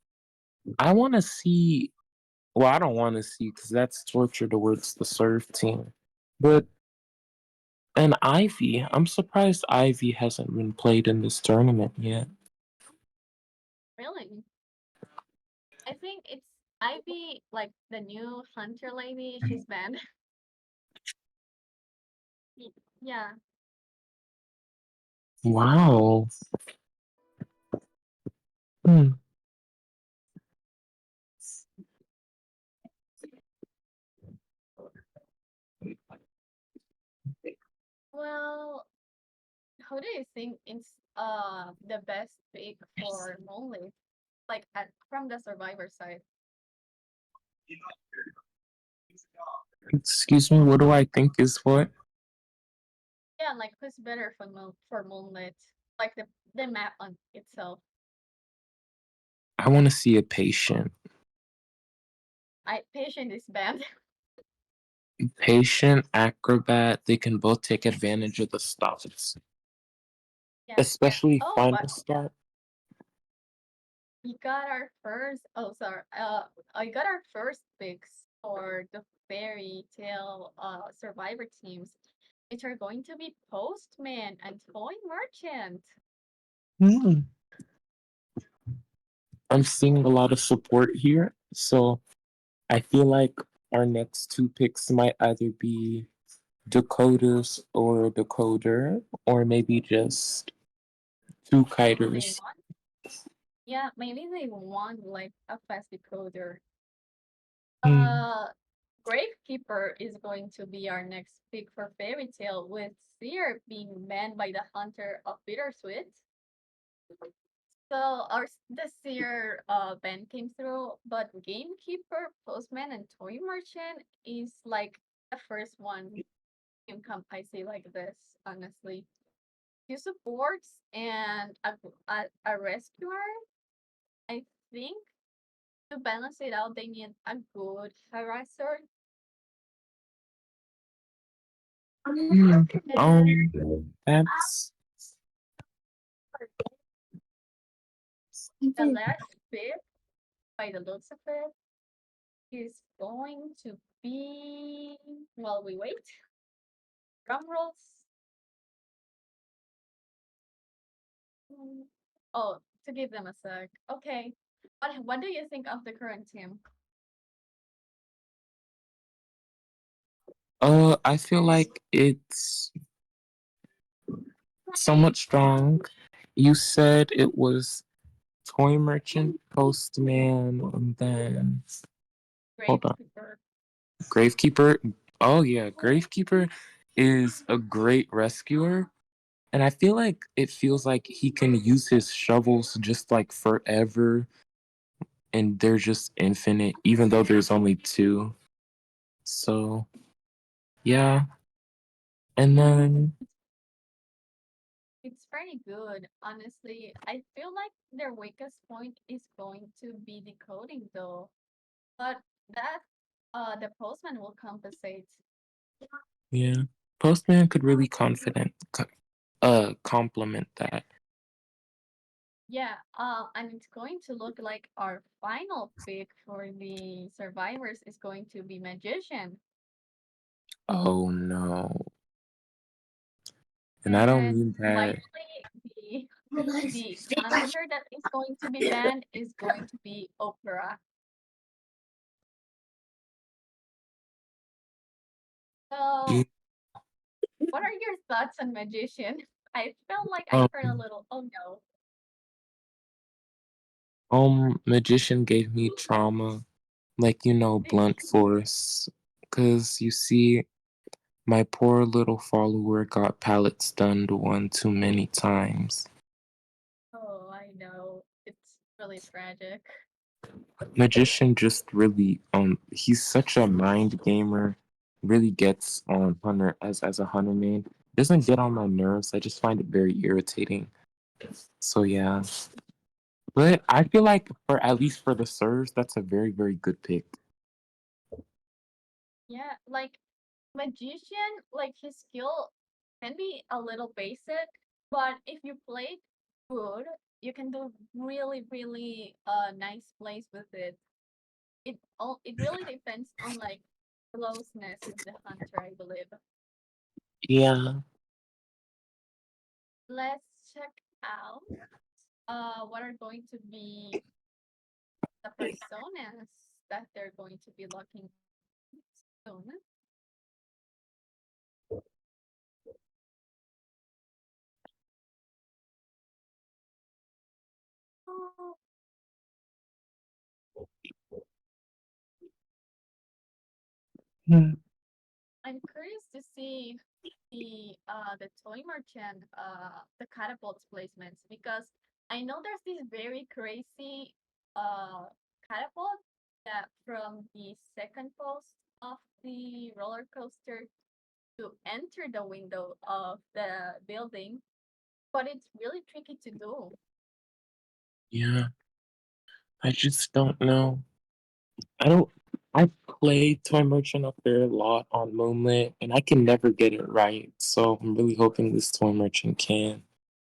I want to see. Well, I don't want to see because that's torture towards the serf team. But an Ivy, I'm surprised Ivy hasn't been played in this tournament yet. Really? I think it's Ivy, like the new hunter lady, she's banned. Yeah. Wow. Hmm. Well, how do you think it's the best pick for Moonlit? Like from the survivor side. Excuse me. What do I think is what? Yeah, like who's better for Moonlit? Like the map on itself. I want to see a patient. I patient is banned. Patient, acrobat, they can both take advantage of the stops. Yeah. Especially Oh, but final stop. we got our first. Oh, sorry. I got our first picks for the fairy tale survivor teams, which are going to be Postman and Toy Merchant. Hmm. I'm seeing a lot of support here. So I feel like our next two picks might either be Dakotas or a Decoder, or maybe just two Maybe they kiters. want. Yeah, maybe they want like a fast decoder. Hmm. Uh, Gravekeeper is going to be our next pick for Fairy Tale, with Seer being banned by the Hunter of Bittersweet. So the Seer ban came through, but Gamekeeper, Postman, and Toy Merchant is like the first one income I see like this, honestly. Two supports and a rescuer. I think to balance it out, they need a good harasser. Hmm. And That's the last pick, by the looks of it, is going to be, while we wait, drum rolls. Oh, to give them a sec. Okay. What do you think of the current team? I feel like it's somewhat strong. You said it was Toy Merchant, Postman, and then hold on. Gravekeeper. Gravekeeper. Oh yeah, Gravekeeper is a great rescuer. And I feel like it feels like he can use his shovels just like forever and they're just infinite, even though there's only two. So yeah. And then It's pretty good, honestly. I feel like their weakest point is going to be decoding though. But that the postman will compensate. Yeah. Postman could really complement that. Yeah, and it's going to look like our final pick for the survivors is going to be magician. Oh no. And I don't And mean that. finally the hunter that is going to be banned is going to be opera. Yeah. So what are your thoughts on magician? I felt like I heard a Um, little oh no. Magician gave me trauma, like, blunt force. Because you see, my poor little follower got pallet stunned one too many times. Oh, I know. It's really tragic. Magician just really, he's such a mind gamer. Really gets on Hunter as a Hunter main. Doesn't get on my nerves. I just find it very irritating. So yeah. But I feel like for at least for the serves, that's a very, very good pick. Yeah, like magician, like his skill can be a little basic, but if you play it good, you can do really, really nice plays with it. It really depends on like closeness of the hunter, I believe. Yeah. Let's check out what are going to be the personas that they're going to be looking soon. Oh, Hmm. I'm curious to see the toy merchant the catapults placements because I know there's this very crazy uh catapult that from the second post of the roller coaster to enter the window of the building, but it's really tricky to do. Yeah. I just don't know. I don't. I play Toy Merchant up there a lot on Moonlit, and I can never get it right. So I'm really hoping this Toy Merchant can,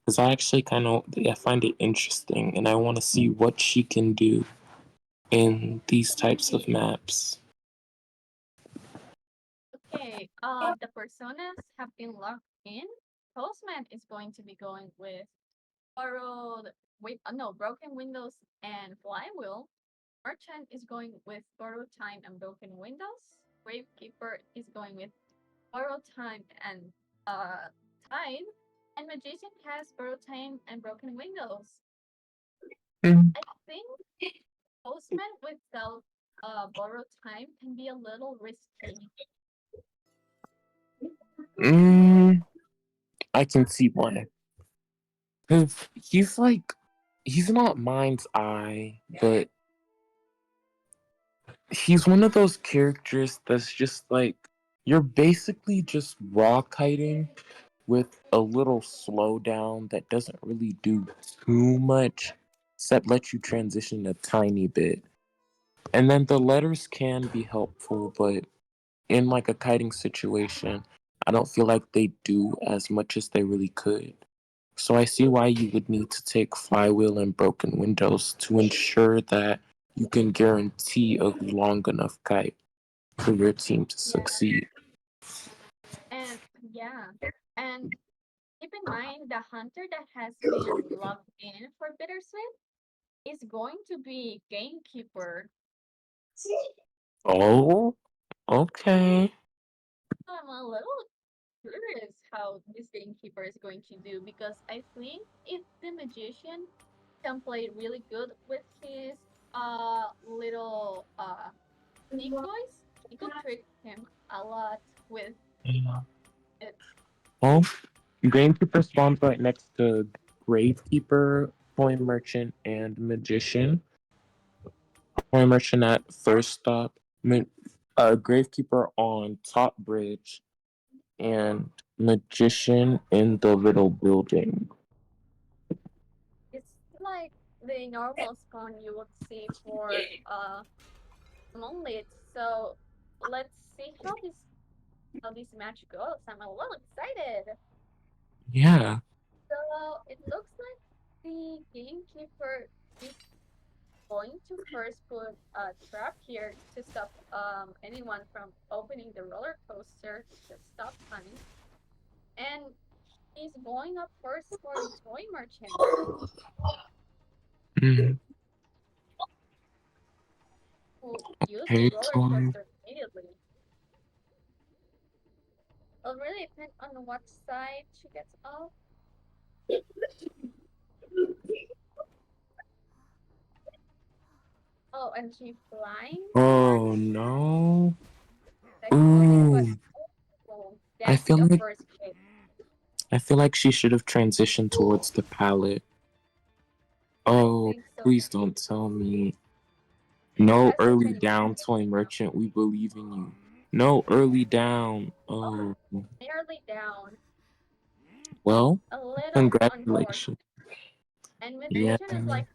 because I actually I find it interesting, and I want to see what she can do in these types of maps. Okay, the personas have been locked in. Postman is going to be going with borrowed with no broken windows and flywheel. Merchant is going with borrowed time and broken windows. Gravekeeper is going with borrowed time and uh tide. And magician has borrowed time and broken windows. I think postman without borrowed time can be a little risky. Mm, I can see why. Cause he's not Mind's Eye, but he's one of those characters that's just like you're basically just raw kiting with a little slowdown that doesn't really do too much, except let you transition a tiny bit. And then the letters can be helpful, but in like a kiting situation, I don't feel like they do as much as they really could. So I see why you would need to take flywheel and broken windows to ensure that you can guarantee a long enough kite for your team to Yeah, succeed. and yeah, and keep in mind the hunter that has been logged in for Bittersweet is going to be gamekeeper. Oh, okay. So I'm a little curious how this gamekeeper is going to do because I think if the magician can play really good with his little decoys, he could trick him a lot with Yeah. it. Well, Gamekeeper spawns right next to Gravekeeper, Coin Merchant, and Magician. Coin Merchant at first stop, Gravekeeper on top bridge, and Magician in the little building. the normal spawn you would see for monoliths. So let's see how this match goes. I'm a little excited. Yeah. So it looks like the gamekeeper is going to first put a trap here to stop anyone from opening the roller coaster to stop time. And he's going up first for the toy merchant Mm. who used the Hey, roller Tom. coaster immediately. It'll really depend on what side she gets off. Oh, and she blind Oh marks no. technically, but Ooh. oh, I that's feel the like first hit. I feel like she should have transitioned towards the palette. I Oh, think so. please don't tell me. She No has such early an down, toy merchant. We believe in you. No early down. oh, Oh, nearly down. well, A little unfortunate. congratulations. And Yeah. Magician is like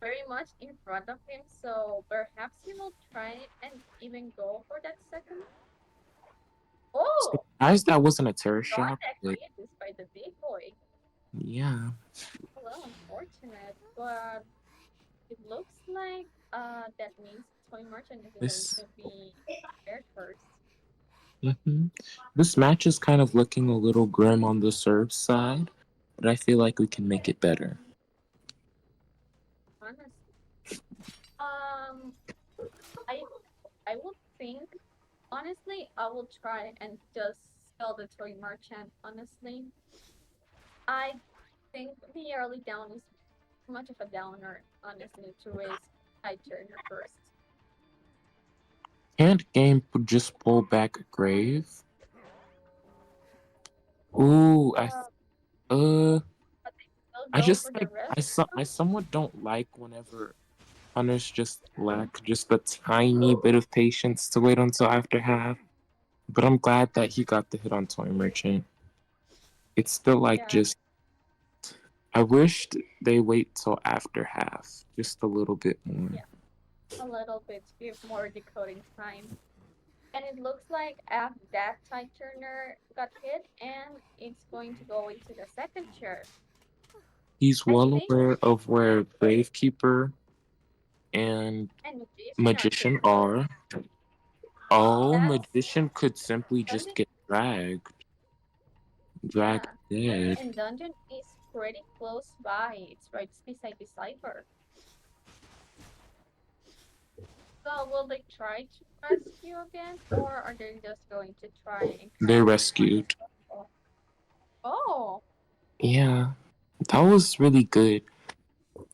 very much in front of him, so perhaps he will try and even go for that second. Oh, Surprised that wasn't a terror darn shock, that but hit despite the decoy. yeah. A little unfortunate, but it looks like that means Toy Merchant is going This to be prepared first. hmm this match is kind of looking a little grim on the serve side, but I feel like we can make it better. Honestly, um, I I would think honestly I will try and just sell the Toy Merchant. Honestly, I think the early down is too much of a downer. Honestly, to raise high turner first. Can't game just pull back grave? Ooh, Uh, uh but they still I go just for the like rest. I somewhat don't like whenever hunters just lack just a tiny bit of patience to wait until after half. But I'm glad that he got the hit on Toy Merchant. It's still like Yeah, just I wished they wait till after half, just a little bit more. yeah, a little bit to give more decoding time. And it looks like that side turner got hit and it's going to go into the second chair. He's I well think aware of where Gravekeeper and and Magician are Magician pretty close. are. Oh, That's Magician could simply just Dungeon, get dragged yeah. dead. And Dungeon is pretty close by. It's right beside the Cypher. So will they try to rescue again or are they just going to try and They're clear it as much as rescued. possible? Oh, Yeah, that was really good.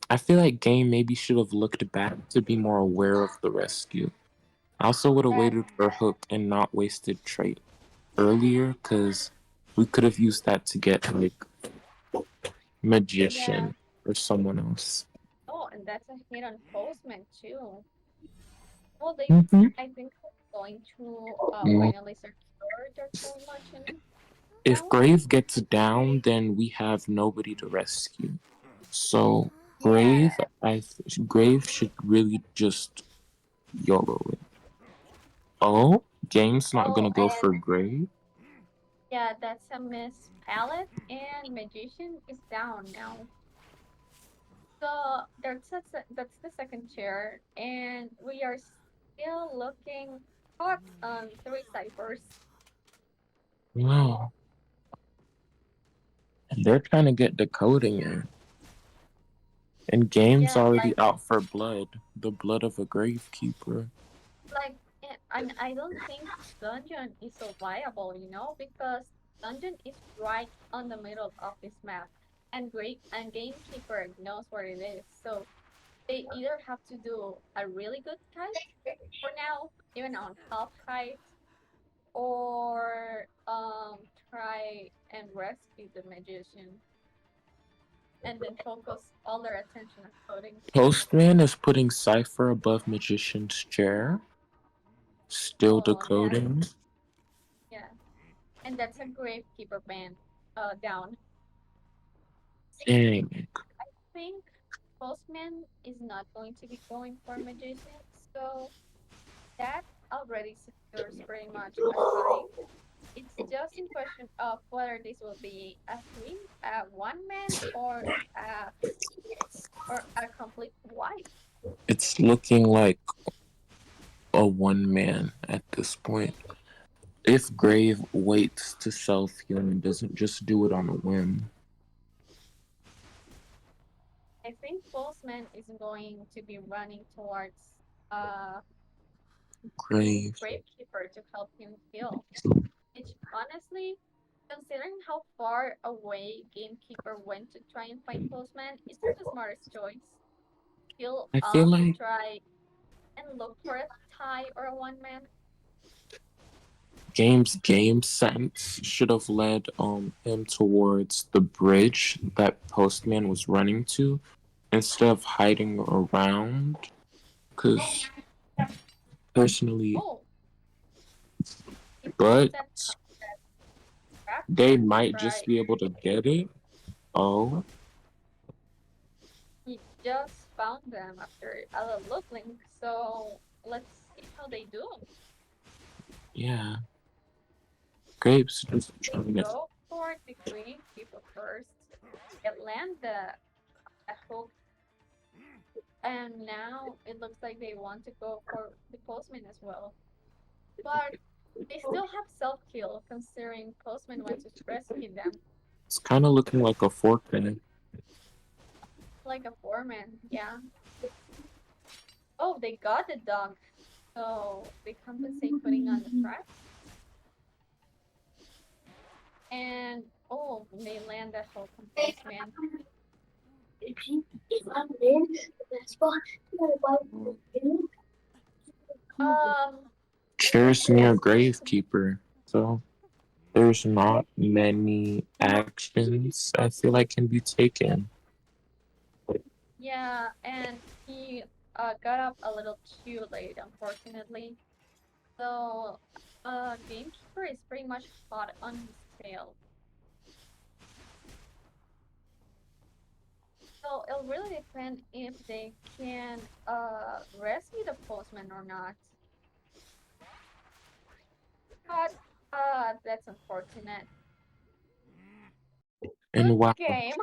I feel like game maybe should have looked back to be more aware of the rescue. I also would have that waited for Hook and not wasted trait earlier, because we could have used that to get like yeah. Magician or someone else. Oh, and that's a hit on Postman too. Well, they, hmm I think they're going to Mm. finally secure their toy merchant If now. Grave gets down, then we have nobody to rescue. So Yeah. Grave should really just YOLO it. Oh, Game's not Oh, gonna go and for Grave. yeah, that's a miss palette, and Magician is down now. So that's the second chair, and we are still looking hot on three ciphers. Wow, they're trying to get decoding in. And Game's Yeah, already out for blood, the blood of a gravekeeper. and I don't think dungeon is so viable, because dungeon is right on the middle of this map, and great and gamekeeper knows where it is. So they either have to do a really good kite for now, even on half height, or try and rescue the magician and then focus all their attention on coding. Postman is putting Cypher above Magician's chair, still Oh yeah, decoding. yeah. And that's a gravekeeper band down. Dang. I think. Postman is not going to be going for Magician, so that already secures pretty much a tie. It's just in question of whether this will be a one man or a complete wipe. It's looking like a one man at this point. If Grave waits to self heal and doesn't just do it on a whim, I think Postman is going to be running towards uh Grave. Gravekeeper to help him heal. Which honestly, considering how far away Gamekeeper went to try and find Postman, isn't the smartest choice. Heal I feel up to like try and look for a tie or a one man. Game's game sense should have led him towards the bridge that Postman was running to instead of hiding around. Because personally, Oh, he found but that trap they and might just try. be able to get it. Oh, He just found them after a little looking. So let's see how they do. yeah. Graves just They trying it. go for the Gamekeeper first. It land the hook, and now it looks like they want to go for the Postman as well. But they still have self kill considering Postman went to rescue them It's kind of looking like a fork in. like a foreman. Yeah. Oh, they got the dog. So they compensate putting on the trap. And oh, they land the whole on Postman. It looks Cheers like near it's going to be Gravekeeper. So there's not many actions I feel like can be taken. yeah, and he got up a little too late, unfortunately. So Gamekeeper is pretty much hot on his tail. So it'll really depend if they can rescue the postman or not. But that's unfortunate. Good And wow, game.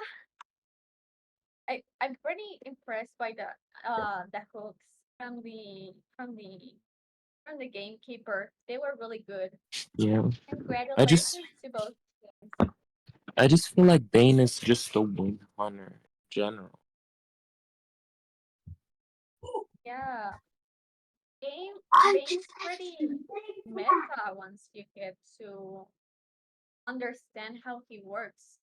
I'm pretty impressed by the hooks from the gamekeeper. They were really good. yeah. I just Congratulations to both teams. I just feel like Bane is just a win hunter in general. Yeah, Bane's pretty meta once you get to understand how he works.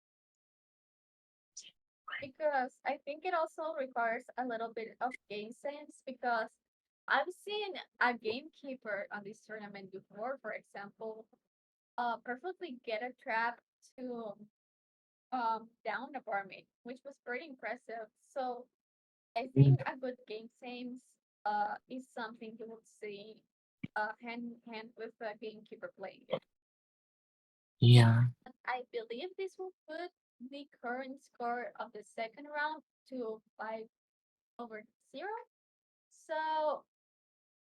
Because I think it also requires a little bit of game sense because I've seen a gamekeeper on this tournament before, for example, perfectly get a trap to down a barmaid, which was pretty impressive. So I think a good game sense is something you would see hand in hand with a gamekeeper playing it. Yeah. I believe this will put the current score of the second round to 5/0. So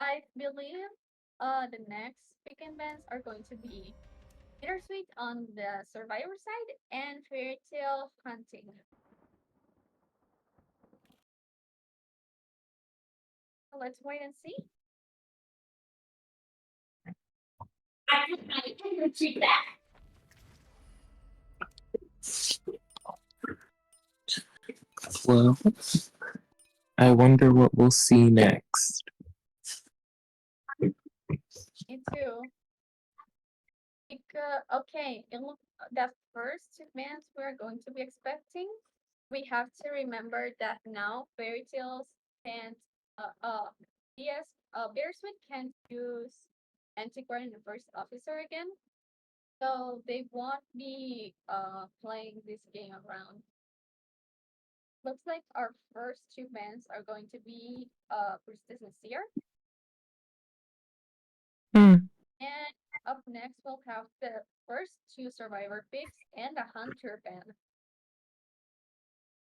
I believe the next pick and bans are going to be Bittersweet on the Survivor side and Fairy Tale Hunting. So let's wait and see. Well, I wonder what we'll see next. Me too. Because, okay, it look the first two bands we're going to be expecting. We have to remember that now Fairy Tales can't yes Bittersweet can't use Antiquary and the First Officer again. So they won't be playing this game around. Looks like our first two bands are going to be Priestess and Seer. Hmm. And up next we'll have the first two Survivor picks and a Hunter band.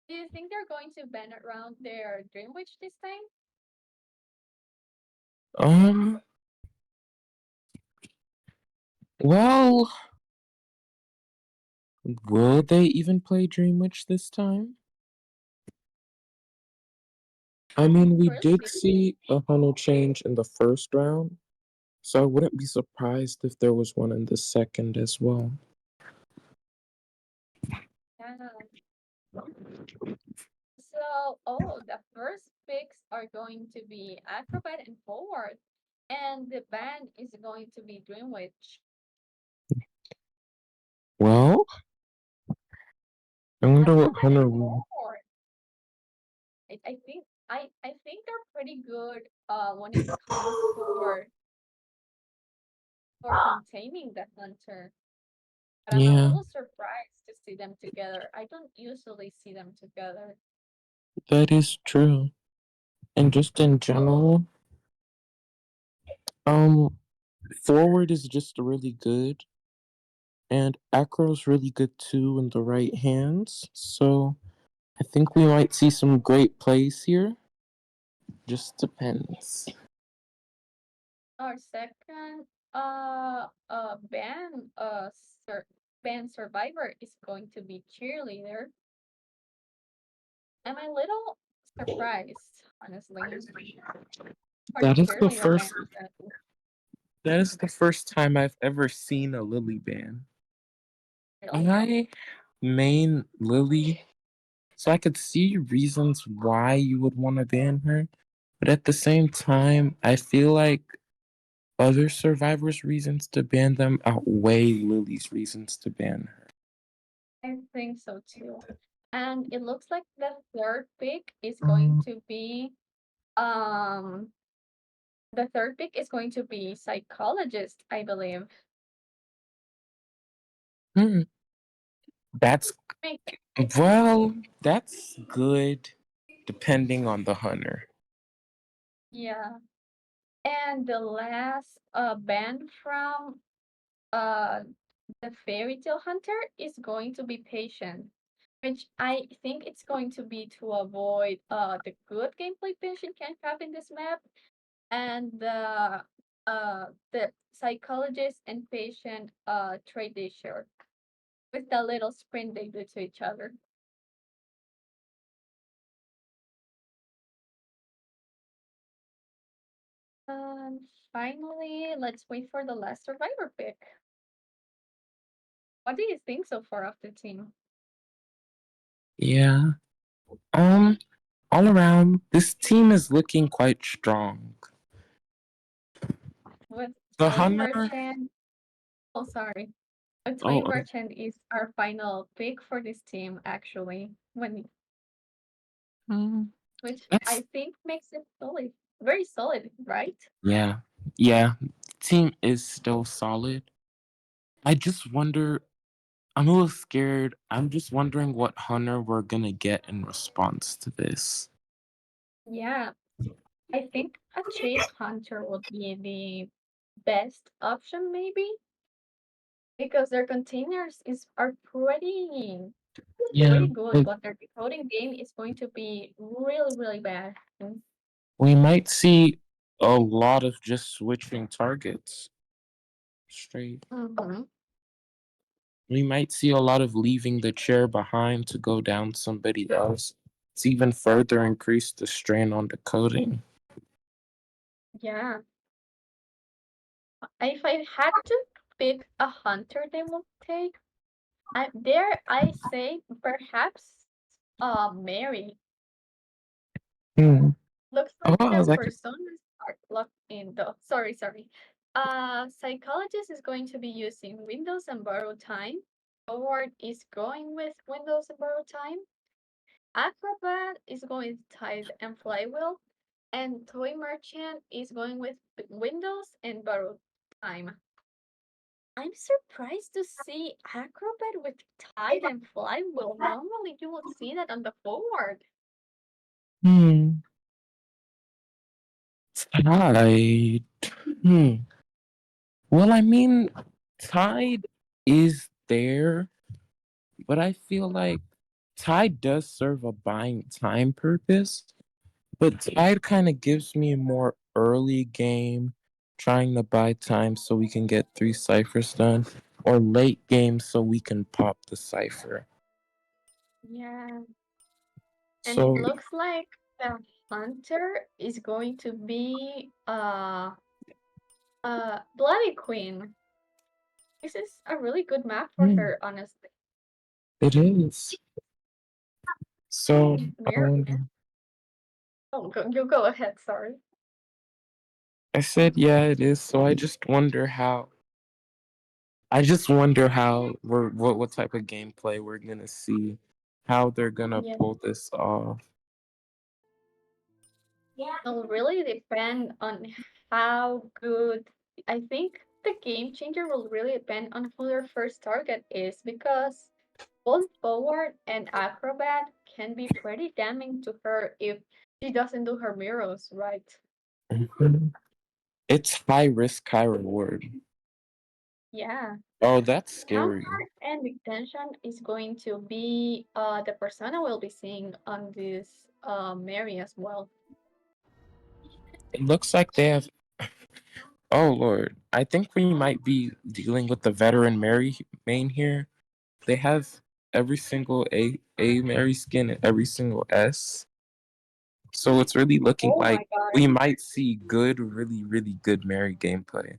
Do you think they're going to ban around their Dream Witch this time? Um, well, will they even play Dream Witch this time? I mean, we We'll did see. see a Hunter change in the first round, so I wouldn't be surprised if there was one in the second as well. Yeah. The first picks are going to be Acrobat and Forward, and the ban is going to be Dream Witch. Well, I wonder what Acrobat and Hunter will. Forward. I think they're pretty good when it comes for containing the hunter. But I'm a Yeah, little surprised to see them together. I don't usually see them together. that is true. And just in general, um, Forward is just really good, and Acro's really good too in the right hands. So I think we might see some great plays here. Just depends. Our second band band survivor is going to be cheerleader. I'm a little surprised, honestly, for That is the cheerleader first. band. That is the first time I've ever seen a Lily ban. Really? I main Lily, so I could see reasons why you would want to ban her, but at the same time, I feel like other survivors' reasons to ban them outweigh Lily's reasons to ban her. I think so too. And it looks like the third pick is going to be um the third pick is going to be psychologist, I believe. Hmm, that's Wait, well, that's good, depending on the hunter. yeah. And the last band from uh the fairy tale hunter is going to be patient, which I think it's going to be to avoid the good gameplay patient can have in this map, and the psychologist and patient trade they share with the little sprint they do to each other. And finally, let's wait for the last survivor pick. What do you think so far of the team? Yeah. Um, all around, this team is looking quite strong. With The Toy hunter. Merchant. Oh, sorry. A Oh, Toy Merchant is our final pick for this team, actually, mm, which that's I think makes it solid, very solid, right? yeah, yeah. Team is still solid. I just wonder. I'm a little scared. I'm just wondering what hunter we're gonna get in response to this. Yeah, I think a Chase Hunter would be the best option, maybe, because their containers are Yeah, pretty good, like but their decoding game is going to be really, really bad. we might see a lot of just switching targets straight. Mm-hmm. We might see a lot of leaving the chair behind to go down somebody else. It's even further increase the strain on the coding. Yeah, if I had to pick a hunter they will take, I say perhaps Mary. Hmm. Looks like the Oh, that could. personas are locked in though. Sorry. Psychologist is going to be using Windows and borrow time. Forward is going with Windows and borrow time. Acrobat is going with Tide and Flywheel. And Toy Merchant is going with Windows and borrow time. I'm surprised to see Acrobat with Tide and Flywheel. Normally you would see that on the forward. Hmm. Tide. Hmm. Well, I mean, Tide is there, but I feel like Tide does serve a buying time purpose, but Tide kind of gives me a more early game, trying to buy time so we can get 3 ciphers done, or late game so we can pop the cipher. Yeah. And it So, looks like the hunter is going to be Bloody Queen. This is a really good map for hmm, her, honestly. it is. So, And I mirror. wonder. You go ahead. Sorry. I said, yeah, it is. So I just wonder how what type of gameplay we're gonna see, how they're gonna Yeah. pull this off. It'll really depend on how good. I think the game changer will really depend on who their first target is because both forward and acrobat can be pretty damning to her if she doesn't do her mirrors right. Mhm. It's high risk, high reward. Yeah. Oh, that's scary. Counter and extension is going to be the persona we'll be seeing on this Mary as well. It looks like they have. Oh Lord, I think we might be dealing with the veteran Mary main here. They have every single A Mary skin and every single S. So it's really looking Oh like my god. we might see good, really good Mary gameplay.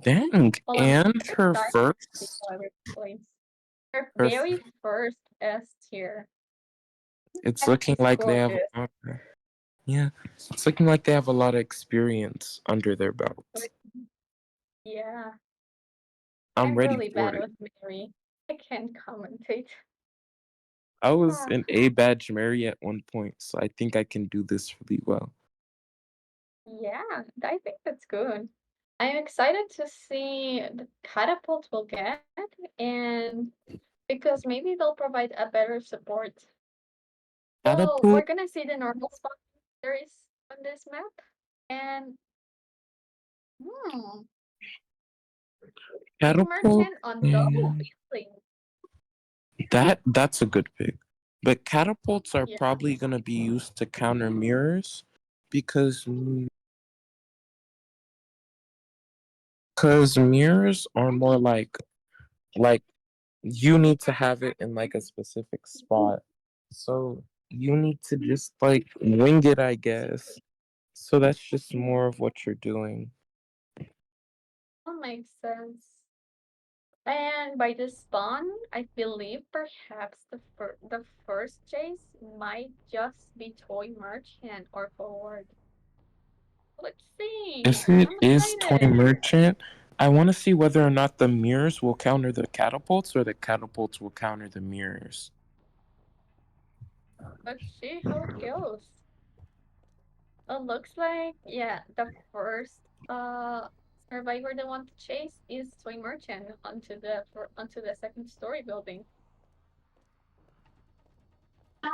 Dang, Well, I'm and her excited to see first, how it plays. Her her, very first S tier. it's S looking is like they have, gorgeous. yeah, it's looking like they have a lot of experience under their belt. But yeah, I'm I'm ready really for bad it. with Mary. I can't commentate. I was Ah, an A badge Mary at one point, so I think I can do this really well. yeah, I think that's good. I'm excited to see the catapult we'll get and because maybe they'll provide a better support. Well, we're Catapult, gonna see the normal spot there is on this map. And hmm, Swing catapult, Merchant on double and building. that's a good pick. But catapults are Yeah. probably gonna be used to counter because mirrors are more like you need to have it in like a specific spot. So you need to just like wing it, I guess. So that's just more of what you're doing. That makes sense. And by the spawn, I believe perhaps the first chase might just be Toy Merchant or Forward. Let's see. If it I'm is toy excited. merchant, I want to see whether or not the mirrors will counter the catapults or the catapults will counter the mirrors. Let's see how it goes. It looks like yeah, the first survivor they want to chase is Toy Merchant onto the second story building.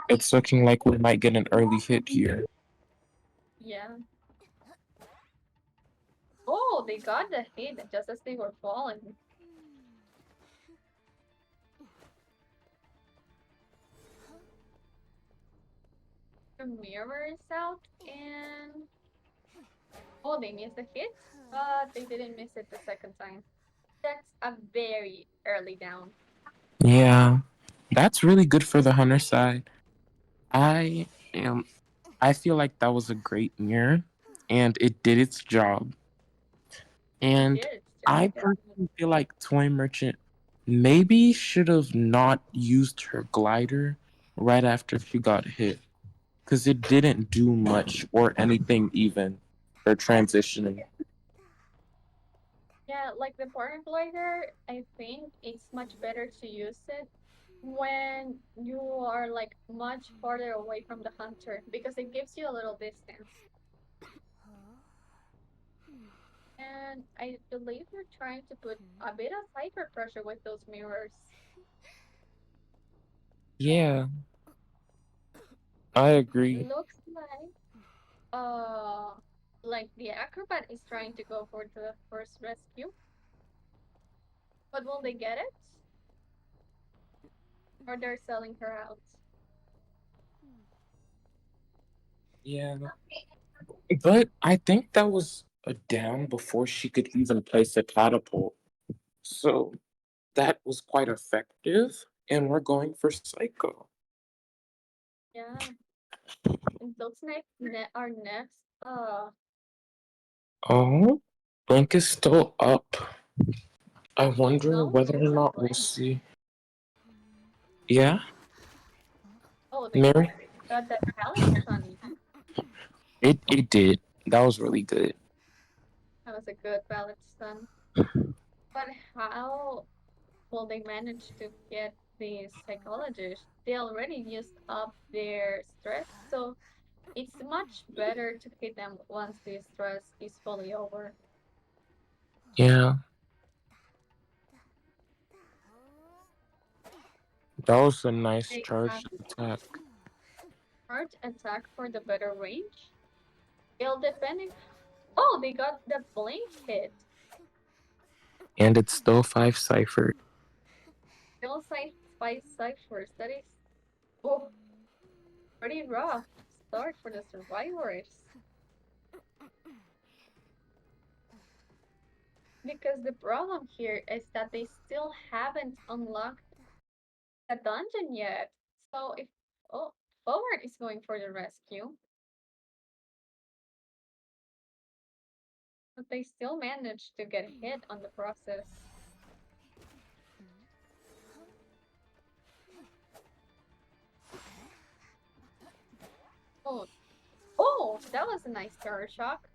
It's looking like we might get an early hit here. Yeah. Oh, they got the hit just as they were falling. The mirror is out and oh, they missed the hit, but they didn't miss it the second time. That's a very early down. Yeah, that's really good for the hunter side. I am. I feel like that was a great mirror, and it did its job. It And did its job, I definitely. personally feel like Toy Merchant maybe should have not used her glider right after she got hit because it didn't do much or anything even for transitioning. Yeah, like the paraglider, I think it's much better to use it when you are like much farther away from the hunter because it gives you a little distance. And I believe they're trying to put a bit of hyper pressure with those mirrors. Yeah, I agree. Looks uh like the acrobat is trying to go for the first rescue, but will they get it? Or they're selling her out. Yeah. But I think that was a down before she could even place a catapult. So that was quite effective. And we're going for Psycho. Yeah. And those are next. Oh, Blink is still up. I wonder No, whether or it's a not we'll blink. see. Yeah, Oh, they Mary? got that balance on. It did. That was really good. That was a good balance son. But how will they manage to get the psychologist? They already used up their stress, so it's much better to hit them once the stress is fully over. Yeah, that was a nice They have charged attack. charge attack for the better range. It'll depending. Oh, they got the blink hit. And it's still 5 cipher. Still five ciphers. That is oh, pretty rough start for the survivors. Because the problem here is that they still haven't unlocked the dungeon yet. So if oh forward is going for the rescue, but they still managed to get hit on the process. Oh, oh, that was a nice terror shock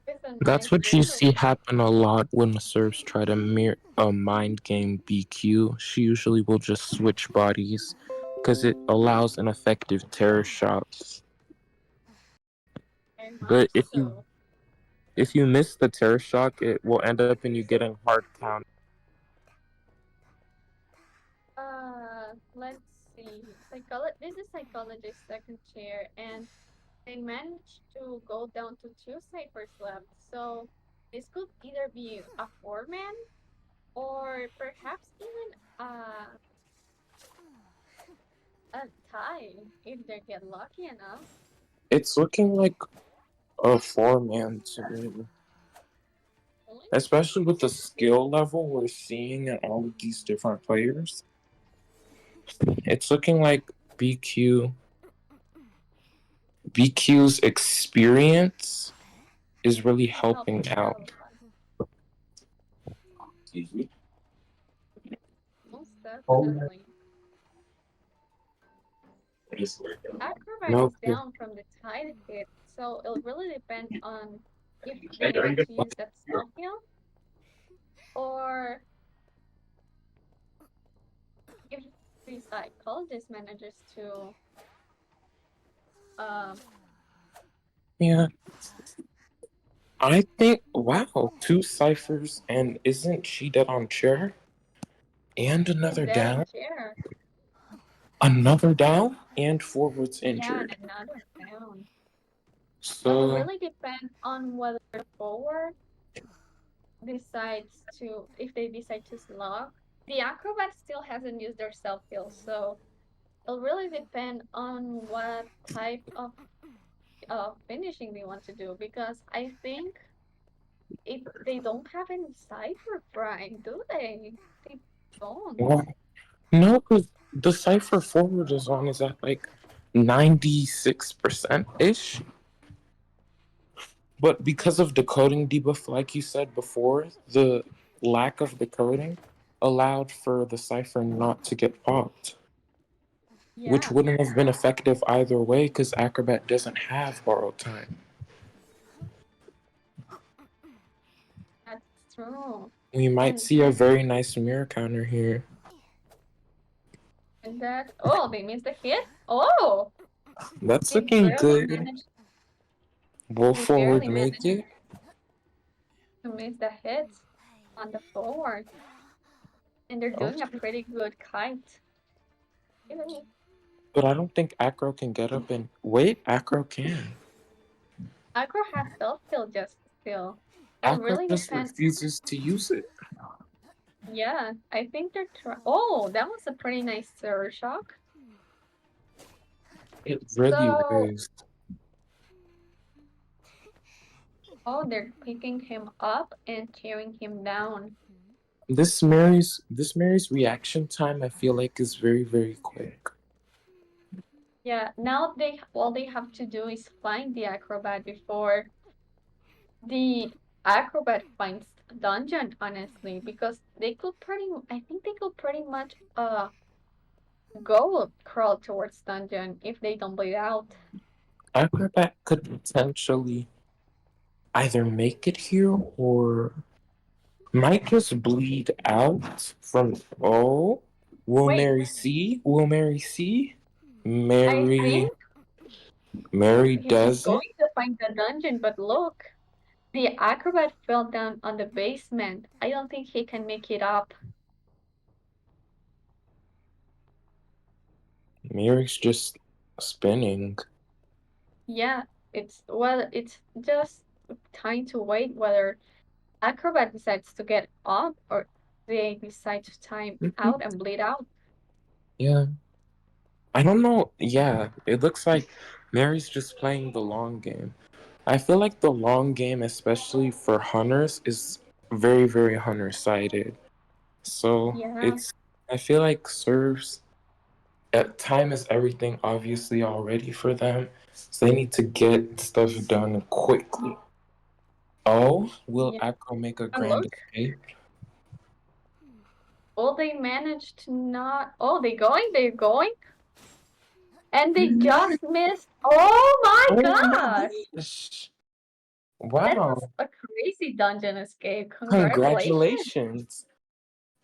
with a That's nice what you super see kick. happen a lot when the serfs try to mind game BQ. She usually will just switch bodies because it allows an effective terror shot. Very much But so. if you miss the terror shock, it will end up in you getting hard count. Let's see. This is psychologist second chair, and they managed to go down to two ciphers left. So this could either be a four-man or perhaps even a tie if they get lucky enough. It's looking like a 4-man to me. Really? Especially with the skill level we're seeing in all of these different players. It's looking like BQ BQ's experience is really helping Helping out out. a lot. Most definitely. Acrobat No. is down from the tide hit, so it'll really depend on if they want to use that self heal or if the psychologist manages to um Yeah. I think, wow, 2 ciphers, and isn't she dead on chair? And is another dead on down? chair. Another down? And forwards Yeah, injured. and another down. It'll So, really depend on whether forward decides to if they decide to slog. The acrobat still hasn't used their self heal, so it'll really depend on what type of finishing they want to do because I think if they don't have any cipher prime, do they? They don't. well, no, because the cipher forward is on is at like 96% ish. But because of the coding debuff, like you said before, the lack of the coding allowed for the cipher not to get popped, which Yeah, wouldn't have been effective either way because Acrobat doesn't have borrowed time. that's true. We might And see a very nice mirror counter here. and that oh they missed the hit. Oh That's they looking barely good. managed Will they forward barely make managed it? to miss the hit on the forward. And they're doing a Okay. pretty good kite. Even But I don't think Acro can get up and wait, Acro can. Agro has self heal just still. It'll Acro really just depend refuses to use it. Yeah, I think they're trying. Oh, that was a pretty nice shock. It really So, is. oh, they're picking him up and tearing him down. This Mary's reaction time I feel like is very, very quick. Yeah, now they all they have to do is find the acrobat before the acrobat finds dungeon, honestly, because they could pretty I think they could pretty much go crawl towards dungeon if they don't bleed out. Acrobat could potentially either make it here or might just bleed out from will Wait, Mary see? Will Mary see? I Mary think Mary he's doesn't. going to find the dungeon, but look, the acrobat fell down on the basement. I don't think he can make it up. Mary's just spinning. Yeah, it's just time to wait whether acrobat decides to get up or they decide to time Mhm. out and bleed out. Yeah. I don't know. Yeah, it looks like Mary's just playing the long game. I feel like the long game, especially for hunters, is very, very hunter sided. So Yeah, I feel like serves time is everything, obviously, already for them. So they need to get stuff done quickly. Oh, will yeah. Akko make a And grand look, escape? oh, they managed to not. Oh, they're going, and they just missed. Oh my Oh my gosh! gosh. That was Wow. a crazy dungeon escape. Congratulations. Congratulations.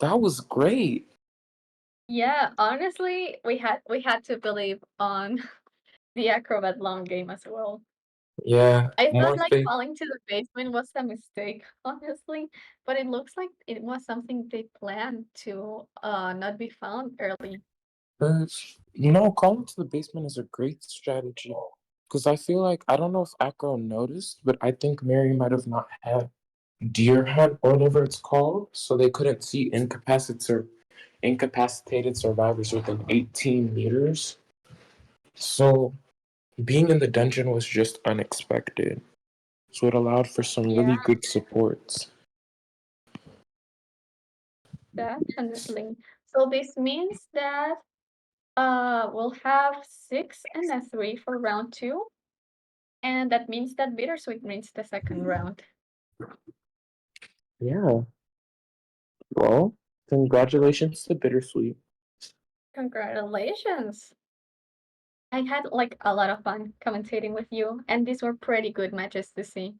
That was great. Yeah, honestly, we had to believe on the acrobat long game as well. Yeah, I thought more like faith. falling to the basement was a mistake, honestly, but it looks like it was something they planned to not be found early. Calling to the basement is a great strategy. Because I feel like, I don't know if Akro noticed, but I think Mary might have not had deer hunt or whatever it's called. So they couldn't see incapacitated survivors within 18 meters. So being in the dungeon was just unexpected. So it allowed for some Yeah, really good supports. definitely. So this means that we'll have 6 and a 3 for round two, and that means that Bittersweet wins the second round. Yeah. Well, congratulations to Bittersweet. Congratulations! I had like a lot of fun commentating with you, and these were pretty good matches to see.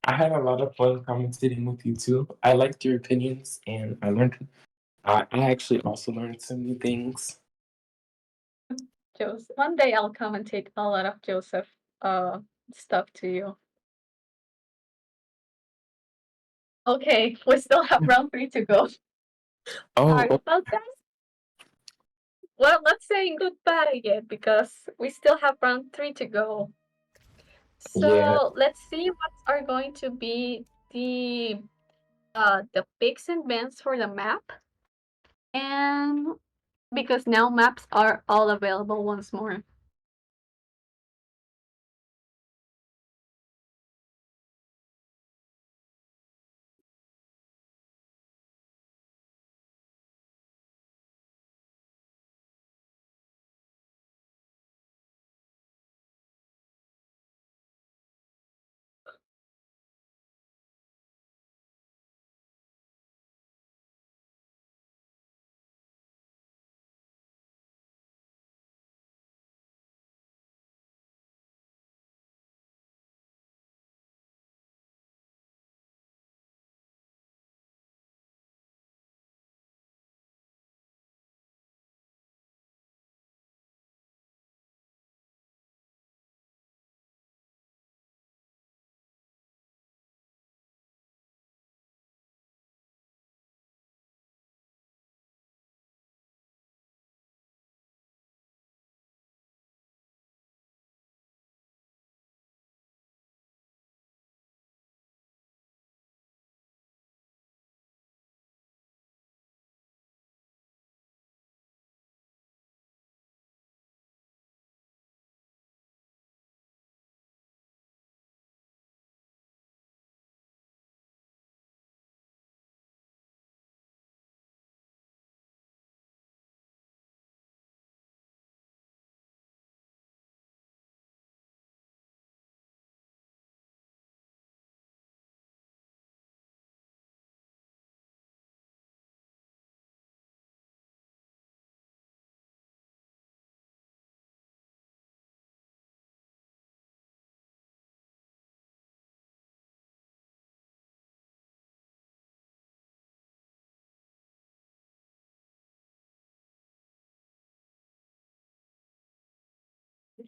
I had a lot of fun commentating with you too. I liked your opinions and I learned, I actually also learned some new things. Joseph, one day I'll commentate a lot of Joseph uh stuff to you. Okay, we still have round three to go. Oh, Sorry about that. Well, not saying goodbye yet because we still have round three to go. yeah. So let's see what are going to be the picks and bans for the map. And because now maps are all available once more.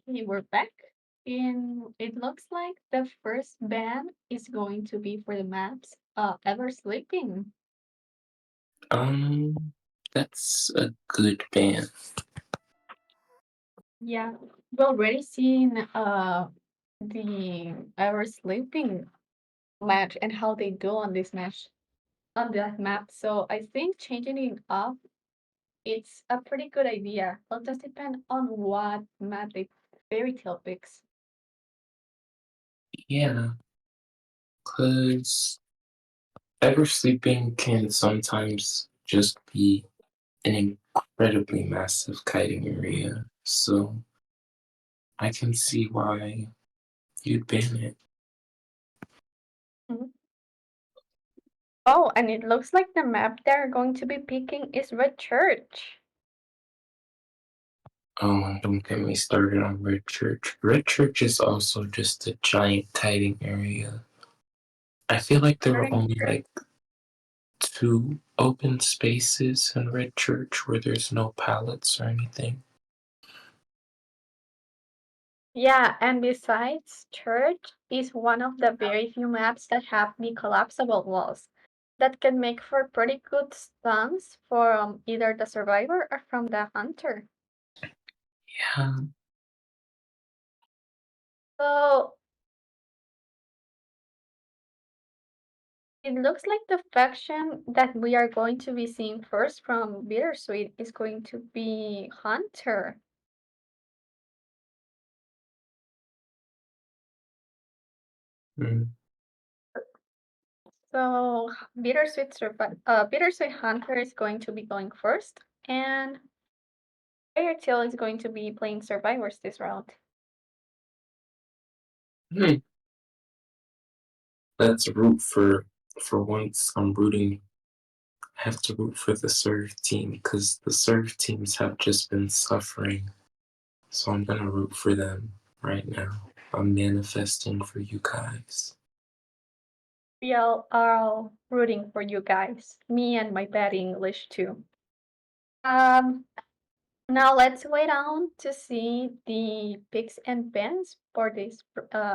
Okay, we're back. And it looks like the first band is going to be for the maps Ever Sleeping. Um, that's a good band. Yeah, we've already seen the Ever Sleeping match and how they do on this match on that map. So I think changing it up, it's a pretty good idea. It'll just depend on what map they fairy tale picks. Yeah, because ever sleeping can sometimes just be an incredibly massive kiting area. So I can see why you'd ban it. Mhm. Oh, and it looks like the map they're going to be picking is Red Church. Oh, and don't get me started on Red Church. Red Church is also just a giant kiting area. I feel like there were Starting only here. like two open spaces in Red Church where there's no pallets or anything. Yeah, and besides, Church is one of the very few maps that have the collapsible walls that can make for pretty good stuns from either the survivor or from the hunter. Yeah. So it looks like the faction that we are going to be seeing first from Bittersweet is going to be Hunter. Mm. So Bittersweet Hunter is going to be going first, and Airtail is going to be playing survivors this round. Hmm. Let's root for once. I'm rooting. I have to root for the serve team because the serve teams have just been suffering. So I'm gonna root for them right now. I'm manifesting for you guys. We all are all rooting for you guys, me and my bad English too. Um, Now let's wait on to see the picks and bans for this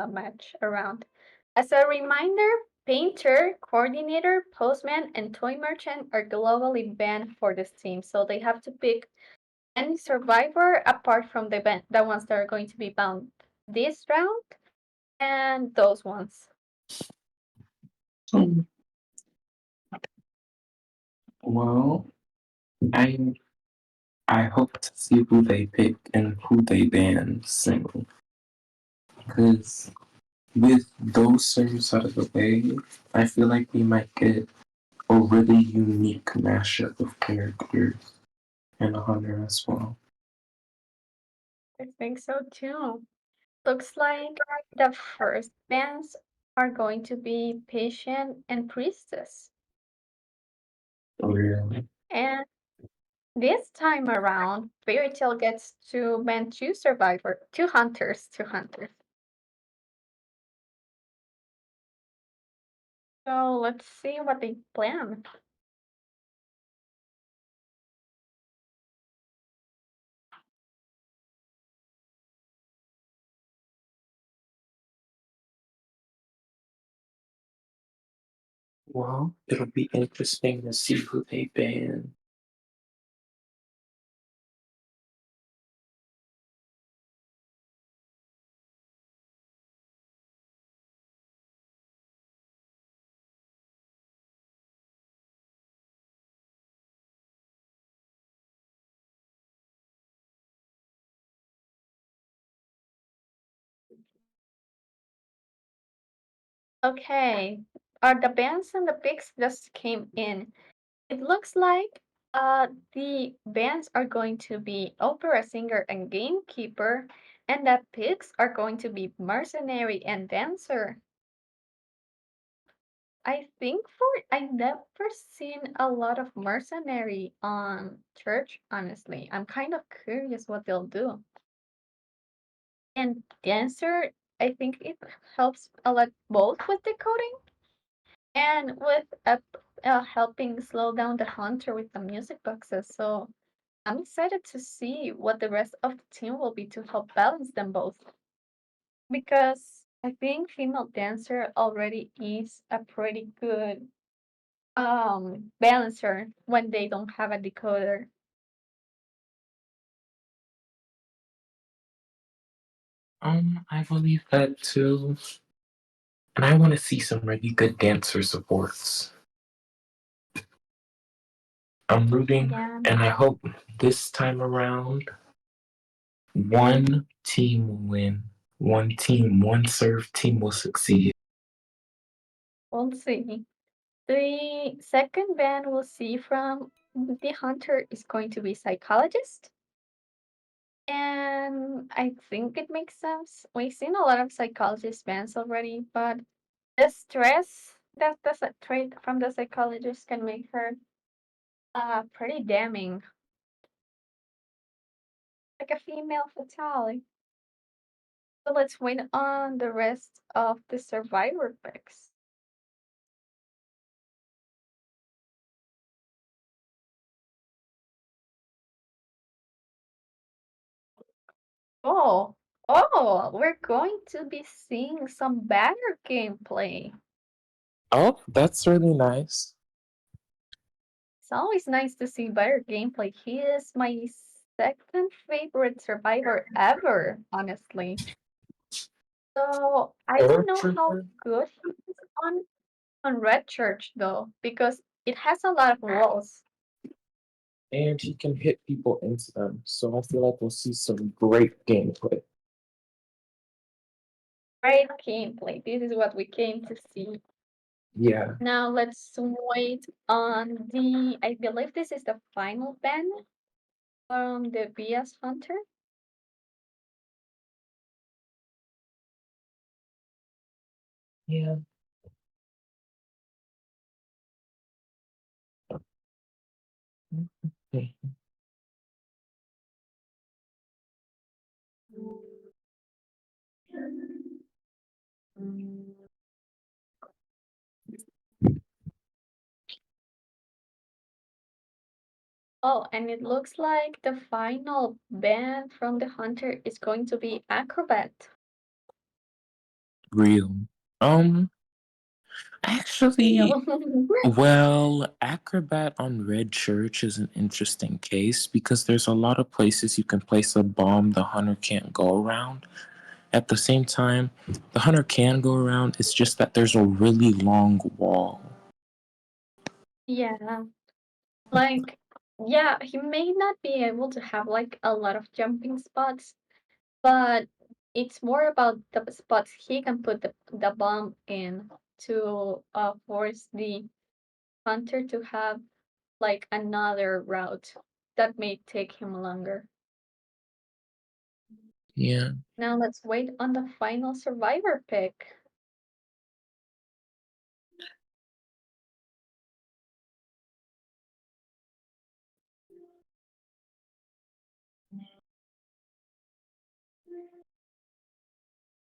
match around. As a reminder, painter, coordinator, postman, and toy merchant are globally banned for this team, so they have to pick any survivor apart from the ones that are going to be banned this round and those ones. Hmm. Well, I I hope to see who they pick and who they ban soon. Because with those servers out of the way, I feel like we might get a really unique mashup of characters and a hunter as well. I think so too. Looks like the first bans are going to be patient and priestess. Really? And this time around, Fairy Tail gets to ban two hunters. So let's see what they plan. Well, it'll be interesting to see who they ban. Okay, the bans and the picks just came in. It looks like the bands are going to be opera singer and gamekeeper, and the picks are going to be mercenary and dancer. I've never seen a lot of mercenary on church, honestly. I'm kind of curious what they'll do. And dancer, I think it helps a lot both with decoding and with helping slow down the hunter with the music boxes. So I'm excited to see what the rest of the team will be to help balance them both. Because I think female dancer already is a pretty good balancer when they don't have a decoder. I believe that too. And I want to see some really good dancer supports. I'm rooting, Yeah, and I hope this time around, one team will win. One team, one serve team will succeed. we'll see. The second band we'll see from the hunter is going to be psychologist. And I think it makes sense. We've seen a lot of psychologist bands already, but the stress that the trait from the psychologist can make her pretty damning, like a female fatality. So let's wait on the rest of the survivor picks. Oh, oh, we're going to be seeing some banner gameplay. Oh, that's really nice. It's always nice to see better gameplay. He is my second favorite survivor ever, honestly. So I don't know how good he is on Red Church though, because it has a lot of walls. And he can hit people into them. So I feel like we'll see some great gameplay. Great gameplay. This is what we came to see. Yeah. Now let's wait on the. I believe this is the final ban from the BS Hunter. Yeah. Okay. Oh, and it looks like the final ban from the Hunter is going to be Acrobat. Real. Um, actually, Real. well, Acrobat on Red Church is an interesting case because there's a lot of places you can place a bomb the hunter can't go around. At the same time, the hunter can go around, it's just that there's a really long wall. Yeah, like, yeah, he may not be able to have like a lot of jumping spots, but it's more about the spots he can put the bomb in to force the hunter to have like another route that may take him longer. Yeah. Now let's wait on the final survivor pick.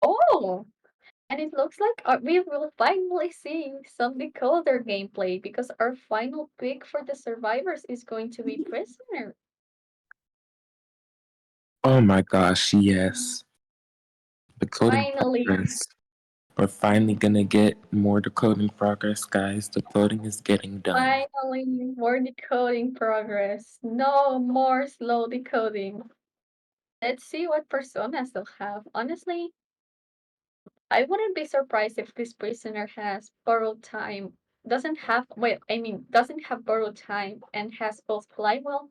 Oh, and it looks like we will finally see some decoder gameplay because our final pick for the survivors is going to be prisoner. Oh my gosh, yes. The coding Finally, progress. We're finally gonna get more decoding progress, guys. The coding is getting done. finally, more decoding progress. No more slow decoding. Let's see what personas they'll have. Honestly, I wouldn't be surprised if this prisoner has borrowed time. Doesn't have, well, I mean, doesn't have borrowed time and has both Flywell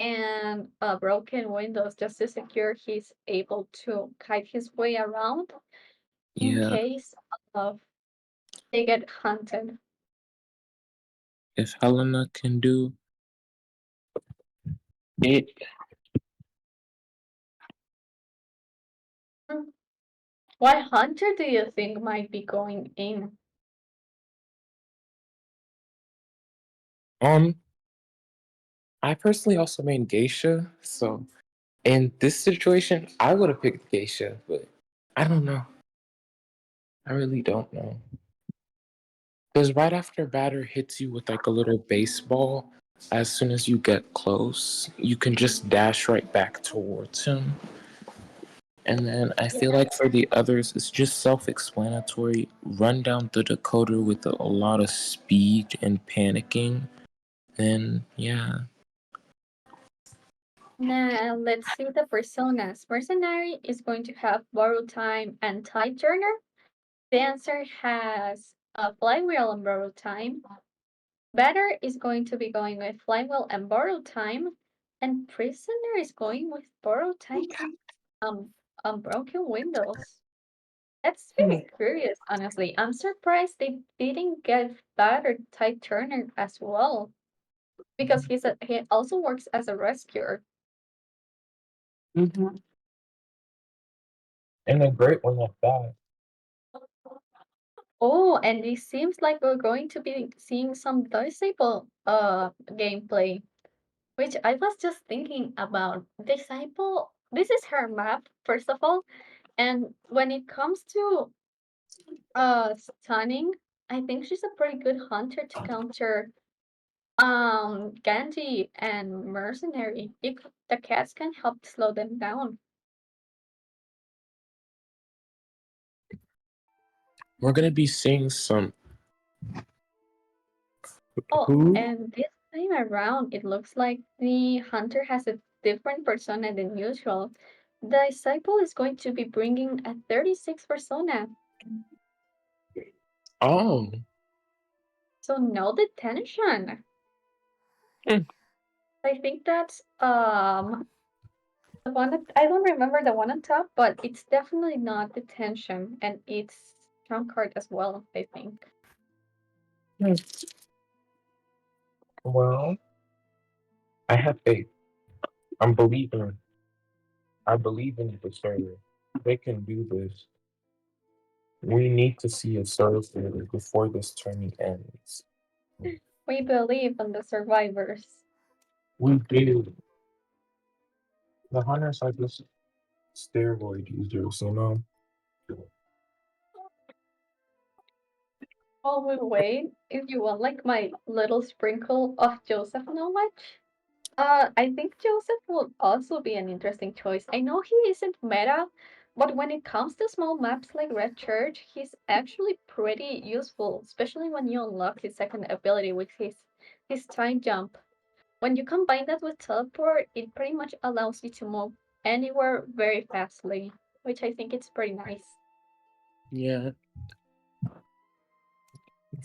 and broken windows just to secure he's able to kite his way around in Yeah, case of they get hunted. if Helena can do it, Hmm. What hunter do you think might be going in? um, I personally also made Geisha, so in this situation, I would have picked Geisha, but I don't know. I really don't know. Because right after batter hits you with like a little baseball, as soon as you get close, you can just dash right back towards him. And then I feel like for the others, it's just self explanatory. Run down the decoder with a lot of speed and panicking. Then, yeah. Now let's see the personas. Mercenary is going to have borrow time and tide turner. Dancer has a flywheel and borrow time. Batter is going to be going with flywheel and borrow time. And prisoner is going with borrow time and unbroken windows. That's very curious, honestly. I'm surprised they didn't get Batter tide turner as well. Because he also works as a rescuer. Mm-hmm. And a great one like that. Oh, and it seems like we're going to be seeing some Disciple gameplay, which I was just thinking about. Disciple, this is her map, first of all, and when it comes to stunning, I think she's a pretty good hunter to counter Genji and Mercenary. If the cats can help slow them down. We're gonna be seeing some. Oh, Who? and this time around, it looks like the hunter has a different persona than usual. The disciple is going to be bringing a 36 persona, Oh. so no detention. Hmm. I think that's the one I don't remember the one on top, but it's definitely not detention, and it's trump card as well, I think. Well, I have faith. I'm believing. I believe in the server. They can do this. We need to see a server before this tourney ends. We believe in the survivors. We do. The hunters are just steroid users, you know? Oh, we wait. If you want like my little sprinkle of Joseph knowledge. I think Joseph will also be an interesting choice. I know he isn't meta, but when it comes to small maps like Red Church, he's actually pretty useful, especially when you unlock his second ability, which is his time jump. When you combine that with teleport, it pretty much allows you to move anywhere very fastly, which I think it's pretty nice. Yeah.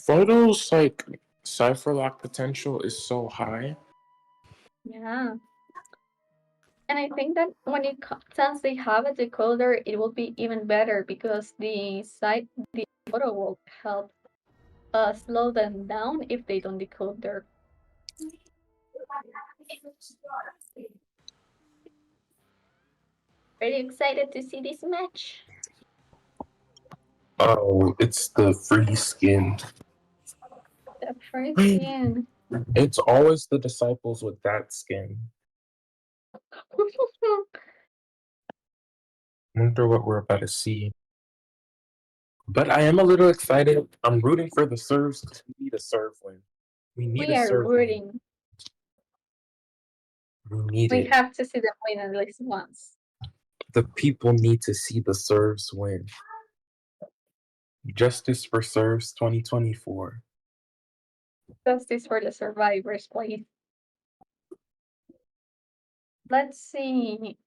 Photos like cipher lock potential is so high. Yeah. And I think that since they have a decoder, it will be even better because the photo will help slow them down if they don't decode their. Very excited to see this match. Oh, it's the free skin. The first skin. It's always the disciples with that skin. Wonder what we're about to see. But I am a little excited. I'm rooting for the serves because we need a serve win. We need We a are serve win. rooting. We need We it. have to see them win at least once. The people need to see the serves win. Justice for Serves 2024. Justice for the survivors, please. Let's see.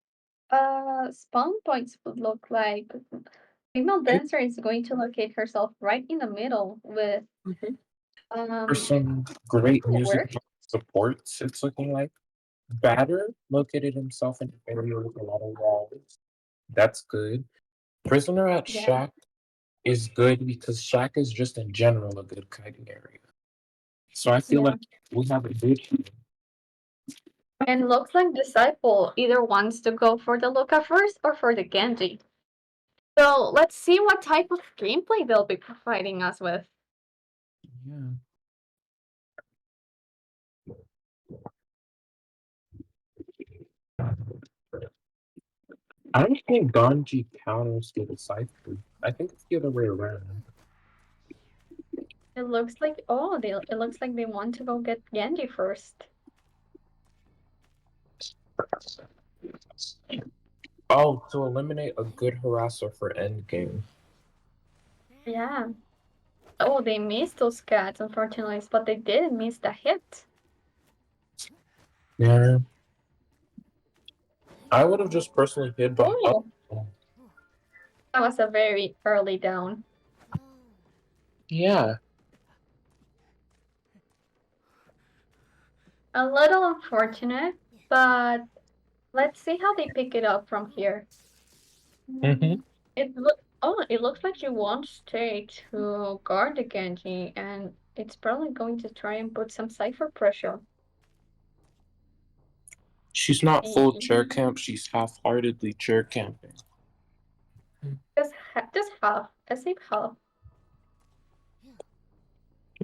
Spawn points would look like female dancer is going to locate herself right in the middle with For some great work. music supports, it's looking like. Batter located himself in an area with a lot of walls. That's good. Prisoner at Yeah, Shack is good because Shack is just in general a good kiting area. So I feel yeah. like we have a good team. And looks like Disciple either wants to go for the Luca first or for the Genji. So let's see what type of gameplay they'll be providing us with. Yeah. I don't think Ganji counters the Cypher. I think it's the other way around. It looks like it looks like they want to go get Genji first. Oh, to eliminate a good harasser for endgame. Yeah. Oh, they missed those cats, unfortunately, but they didn't miss the hit. Yeah. I would have just personally hid behind. Oh, that was a very early down. Yeah. A little unfortunate, but let's see how they pick it up from here. Mm-hmm. It looks like she wants stay to guard the Genji, and it's probably going to try and put some cipher pressure. She's not full Eh, chair camp, she's half-heartedly chair camping. just half, as if half.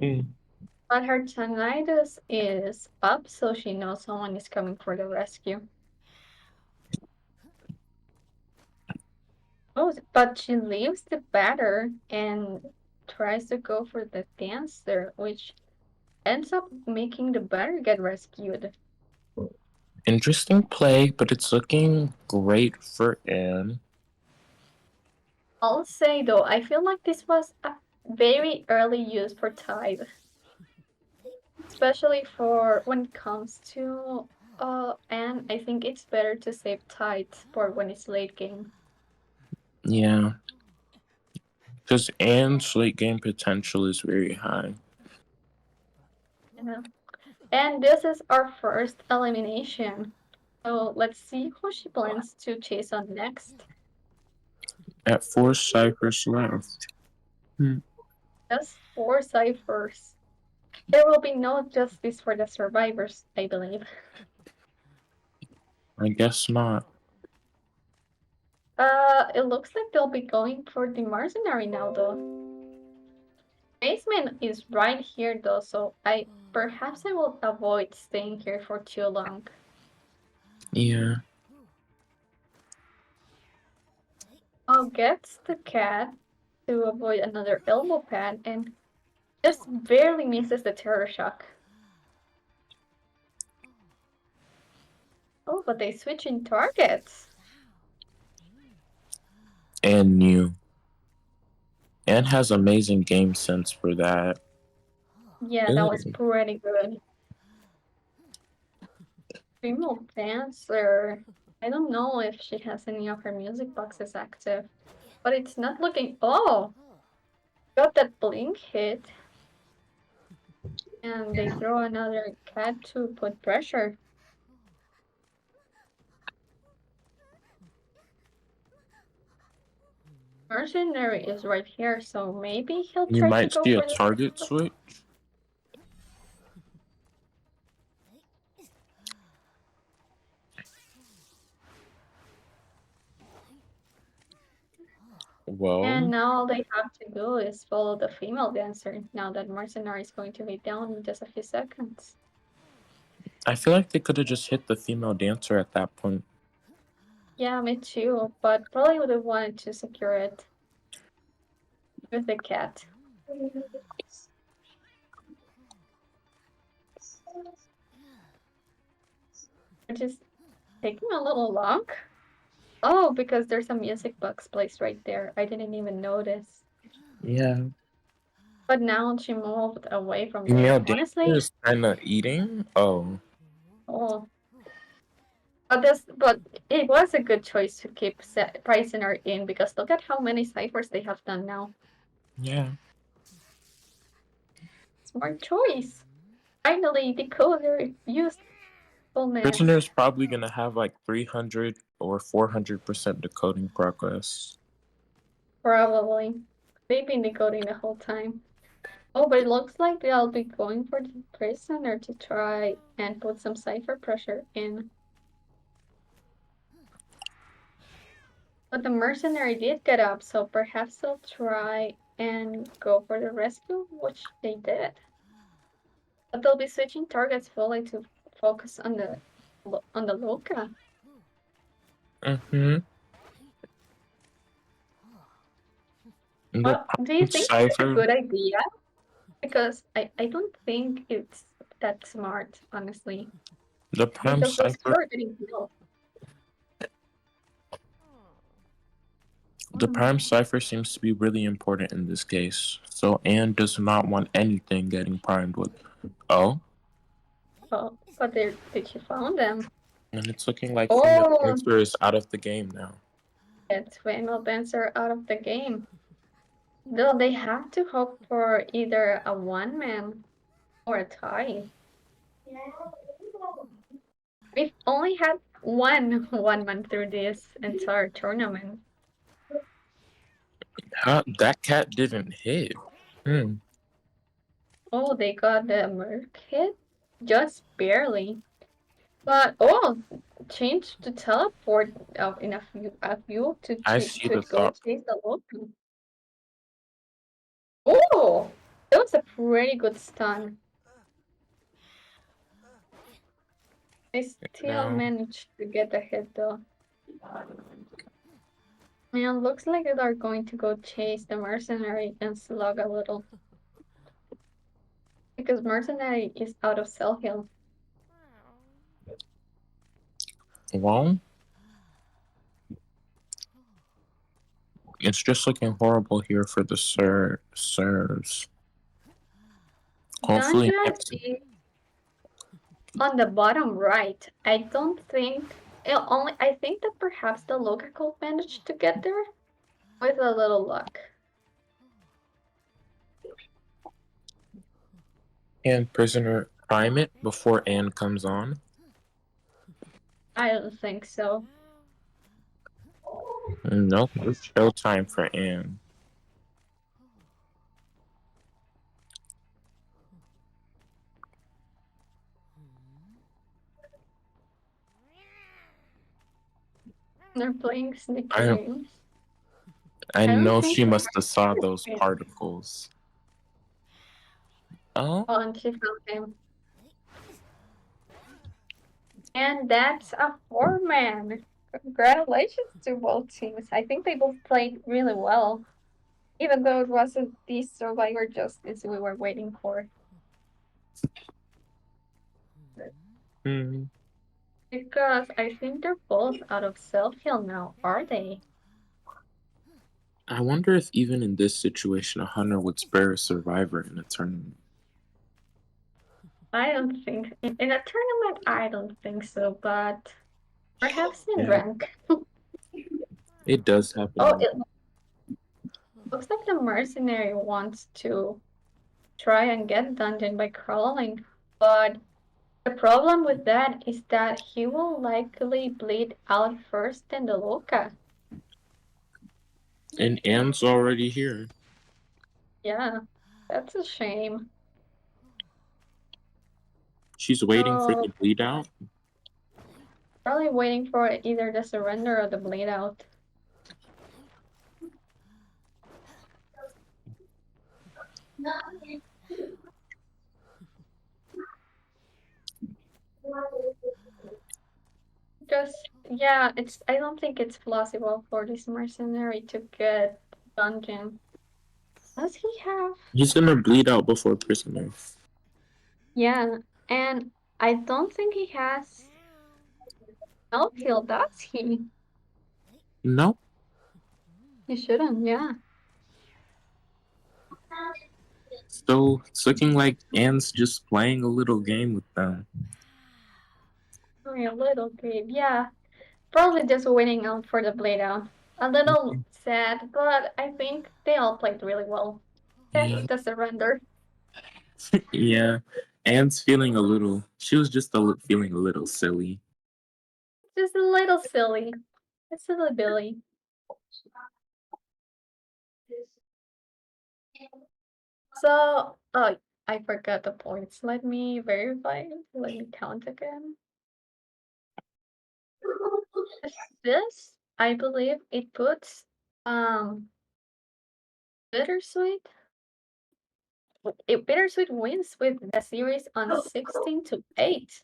Mm. But her tinnitus is up, so she knows someone is coming for the rescue. Oh, but she leaves the batter and tries to go for the dancer, which ends up making the batter get rescued. Interesting play, but it's looking great for Anne. I'll say though, I feel like this was a very early use for Tide, especially for when it comes to and I think it's better to save Tide for when it's late game. Yeah. Because Anne's late game potential is very high. You know? And this is our first elimination. So let's see who she plans to chase on next. At 4 ciphers left. Hmm. Just 4 ciphers. There will be no justice for the survivors, I believe. I guess not. It looks like they'll be going for the mercenary now, though. Basement is right here, though, so perhaps I will avoid staying here for too long. Yeah. I'll get the cat to avoid another elbow pad and just barely misses the terror shock. Oh, but they switch in targets. Anne knew. Anne has amazing game sense for that. Yeah, that was Ooh. pretty good. Female dancer. I don't know if she has any of her music boxes active, but it's not looking. Oh, got that blink hit, and they throw another cat to put pressure. Mercenary is right here, so maybe he'll You try to might go see a for the. target switch. And Well, now all they have to do is follow the female dancer. Now that Mercenary is going to be down in just a few seconds. I feel like they could have just hit the female dancer at that point. Yeah, me too, but probably would have wanted to secure it with the cat. Which is taking a little long. Oh, because there's a music box placed right there. I didn't even notice. Yeah. But now she moved away from Female there. dancer Honestly, is kind of eating. Oh. oh, but it was a good choice to keep Prisoner in because look at how many ciphers they have done now. Yeah. Smart choice. Finally, decoder usefulness. Prisoner's probably gonna have like 300 or 400% decoding progress. Probably. They've been decoding the whole time. Oh, but it looks like they'll be going for the prisoner to try and put some cipher pressure in. But the mercenary did get up, so perhaps they'll try and go for the rescue, which they did. But they'll be switching targets fully to focus on the Luca. Mm-hmm. The Well, do you think it's a cipher. good idea? Because I don't think it's that smart, honestly. The prime Because those two cipher. are getting killed. The prime cipher seems to be really important in this case. So Anne does not want anything getting primed with. Oh, Oh, but did you found them? and it's looking like female Oh, dancer is out of the game now. it's female dancer out of the game. Though they have to hope for either a one man or a tie. We've only had one man through this entire tournament. How, that cat didn't hit. Hmm. Oh, they got the merc hit? Just barely. But oh, change to teleport in a few I see to the go thought. chase the Loki. Oh, that was a pretty good stun. They still Now managed to get the hit though. Man, looks like they are going to go chase the mercenary and slug a little. Because mercenary is out of cell heal. well, it's just looking horrible here for the serves. Hopefully Dungeon next. is on the bottom right. I don't think I think that perhaps the local managed to get there with a little luck. And prisoner prime it before Anne comes on. I don't think so. Nope, it's showtime for Anne. They're playing sneaky I games. I I don't know think she she must have saw has those it. particles. Oh, Oh, and she found him. And that's a 4-man. Congratulations to both teams. I think they both played really well. Even though it wasn't the Survivor Justice we were waiting for. hmm. Because I think they're both out of self-heal now, are they? I wonder if even in this situation a hunter would spare a survivor in a tournament. I don't think in a tournament I don't think so, but perhaps in Yeah, rank. it does happen. Oh, it looks like the mercenary wants to try and get dungeon by crawling, but the problem with that is that he will likely bleed out first in the Loka. And Anne's already here. Yeah, that's a shame. She's waiting for So the bleed out. probably waiting for either the surrender or the bleed out. Just yeah, it's I don't think it's plausible for this mercenary to get dungeon. Does he have? He's gonna bleed out before prisoner. Yeah, and I don't think he has outfield, does he? No. He shouldn't, yeah. So it's looking like Anne's just playing a little game with them. Only a little bit, yeah. Probably just waiting out for the bleed out. A little sad, but I think they all played really well. Yeah. The surrender. Yeah. Anne's feeling a little. She was just feeling a little silly. Just a little silly. It's silly Billy. So, oh, I forgot the points. Let me verify. Let me count again. This, I believe, it puts Bittersweet. Bittersweet wins with the series on 16-8,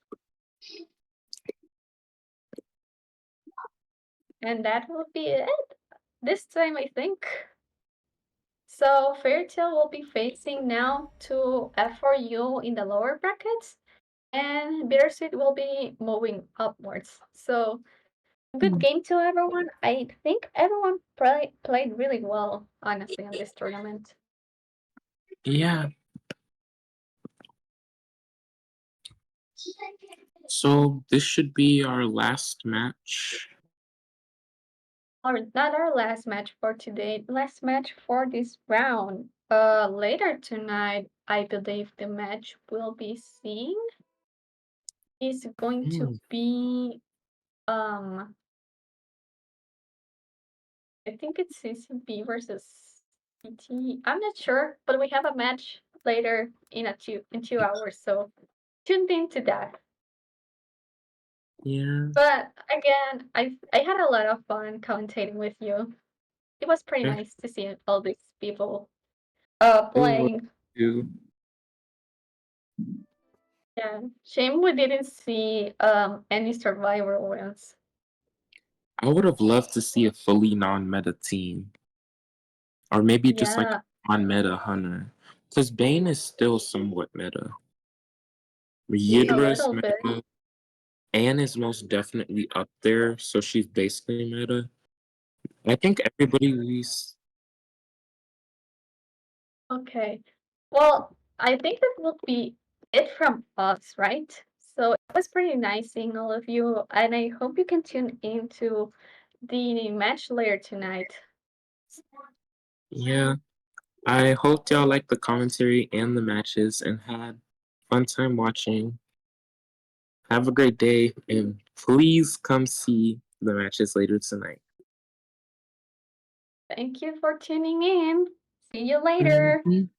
and that will be it this time, I think. So Fairytale will be facing now to F4U in the lower brackets, and Bittersweet will be moving upwards. So Good game to everyone. I think everyone played really well, honestly, in this tournament. Yeah. So this should be our last match. Or not our last match for today, last match for this round. Later tonight, I believe the match we'll be seeing is going to Mm, be I think it's CCB versus CT. I'm not sure, but we have a match later in 2 hours, so tuned into that. yeah. But again, I had a lot of fun commentating with you. It was pretty Yeah. nice to see all these people It was playing. too. Yeah. Shame we didn't see any survivor wins. I would have loved to see a fully non-meta team, or maybe just like Yeah, a non-meta hunter, because Bane is still somewhat meta. a Yidra is little bit. meta. Anne is most definitely up there, so she's basically meta. I think everybody's. Okay. Well, I think that will be it from us, right? So it was pretty nice seeing all of you, and I hope you can tune into the match later tonight. Yeah, I hope y'all liked the commentary and the matches and had fun time watching. Have a great day, and please come see the matches later tonight. Thank you for tuning in. See you later. Mhm.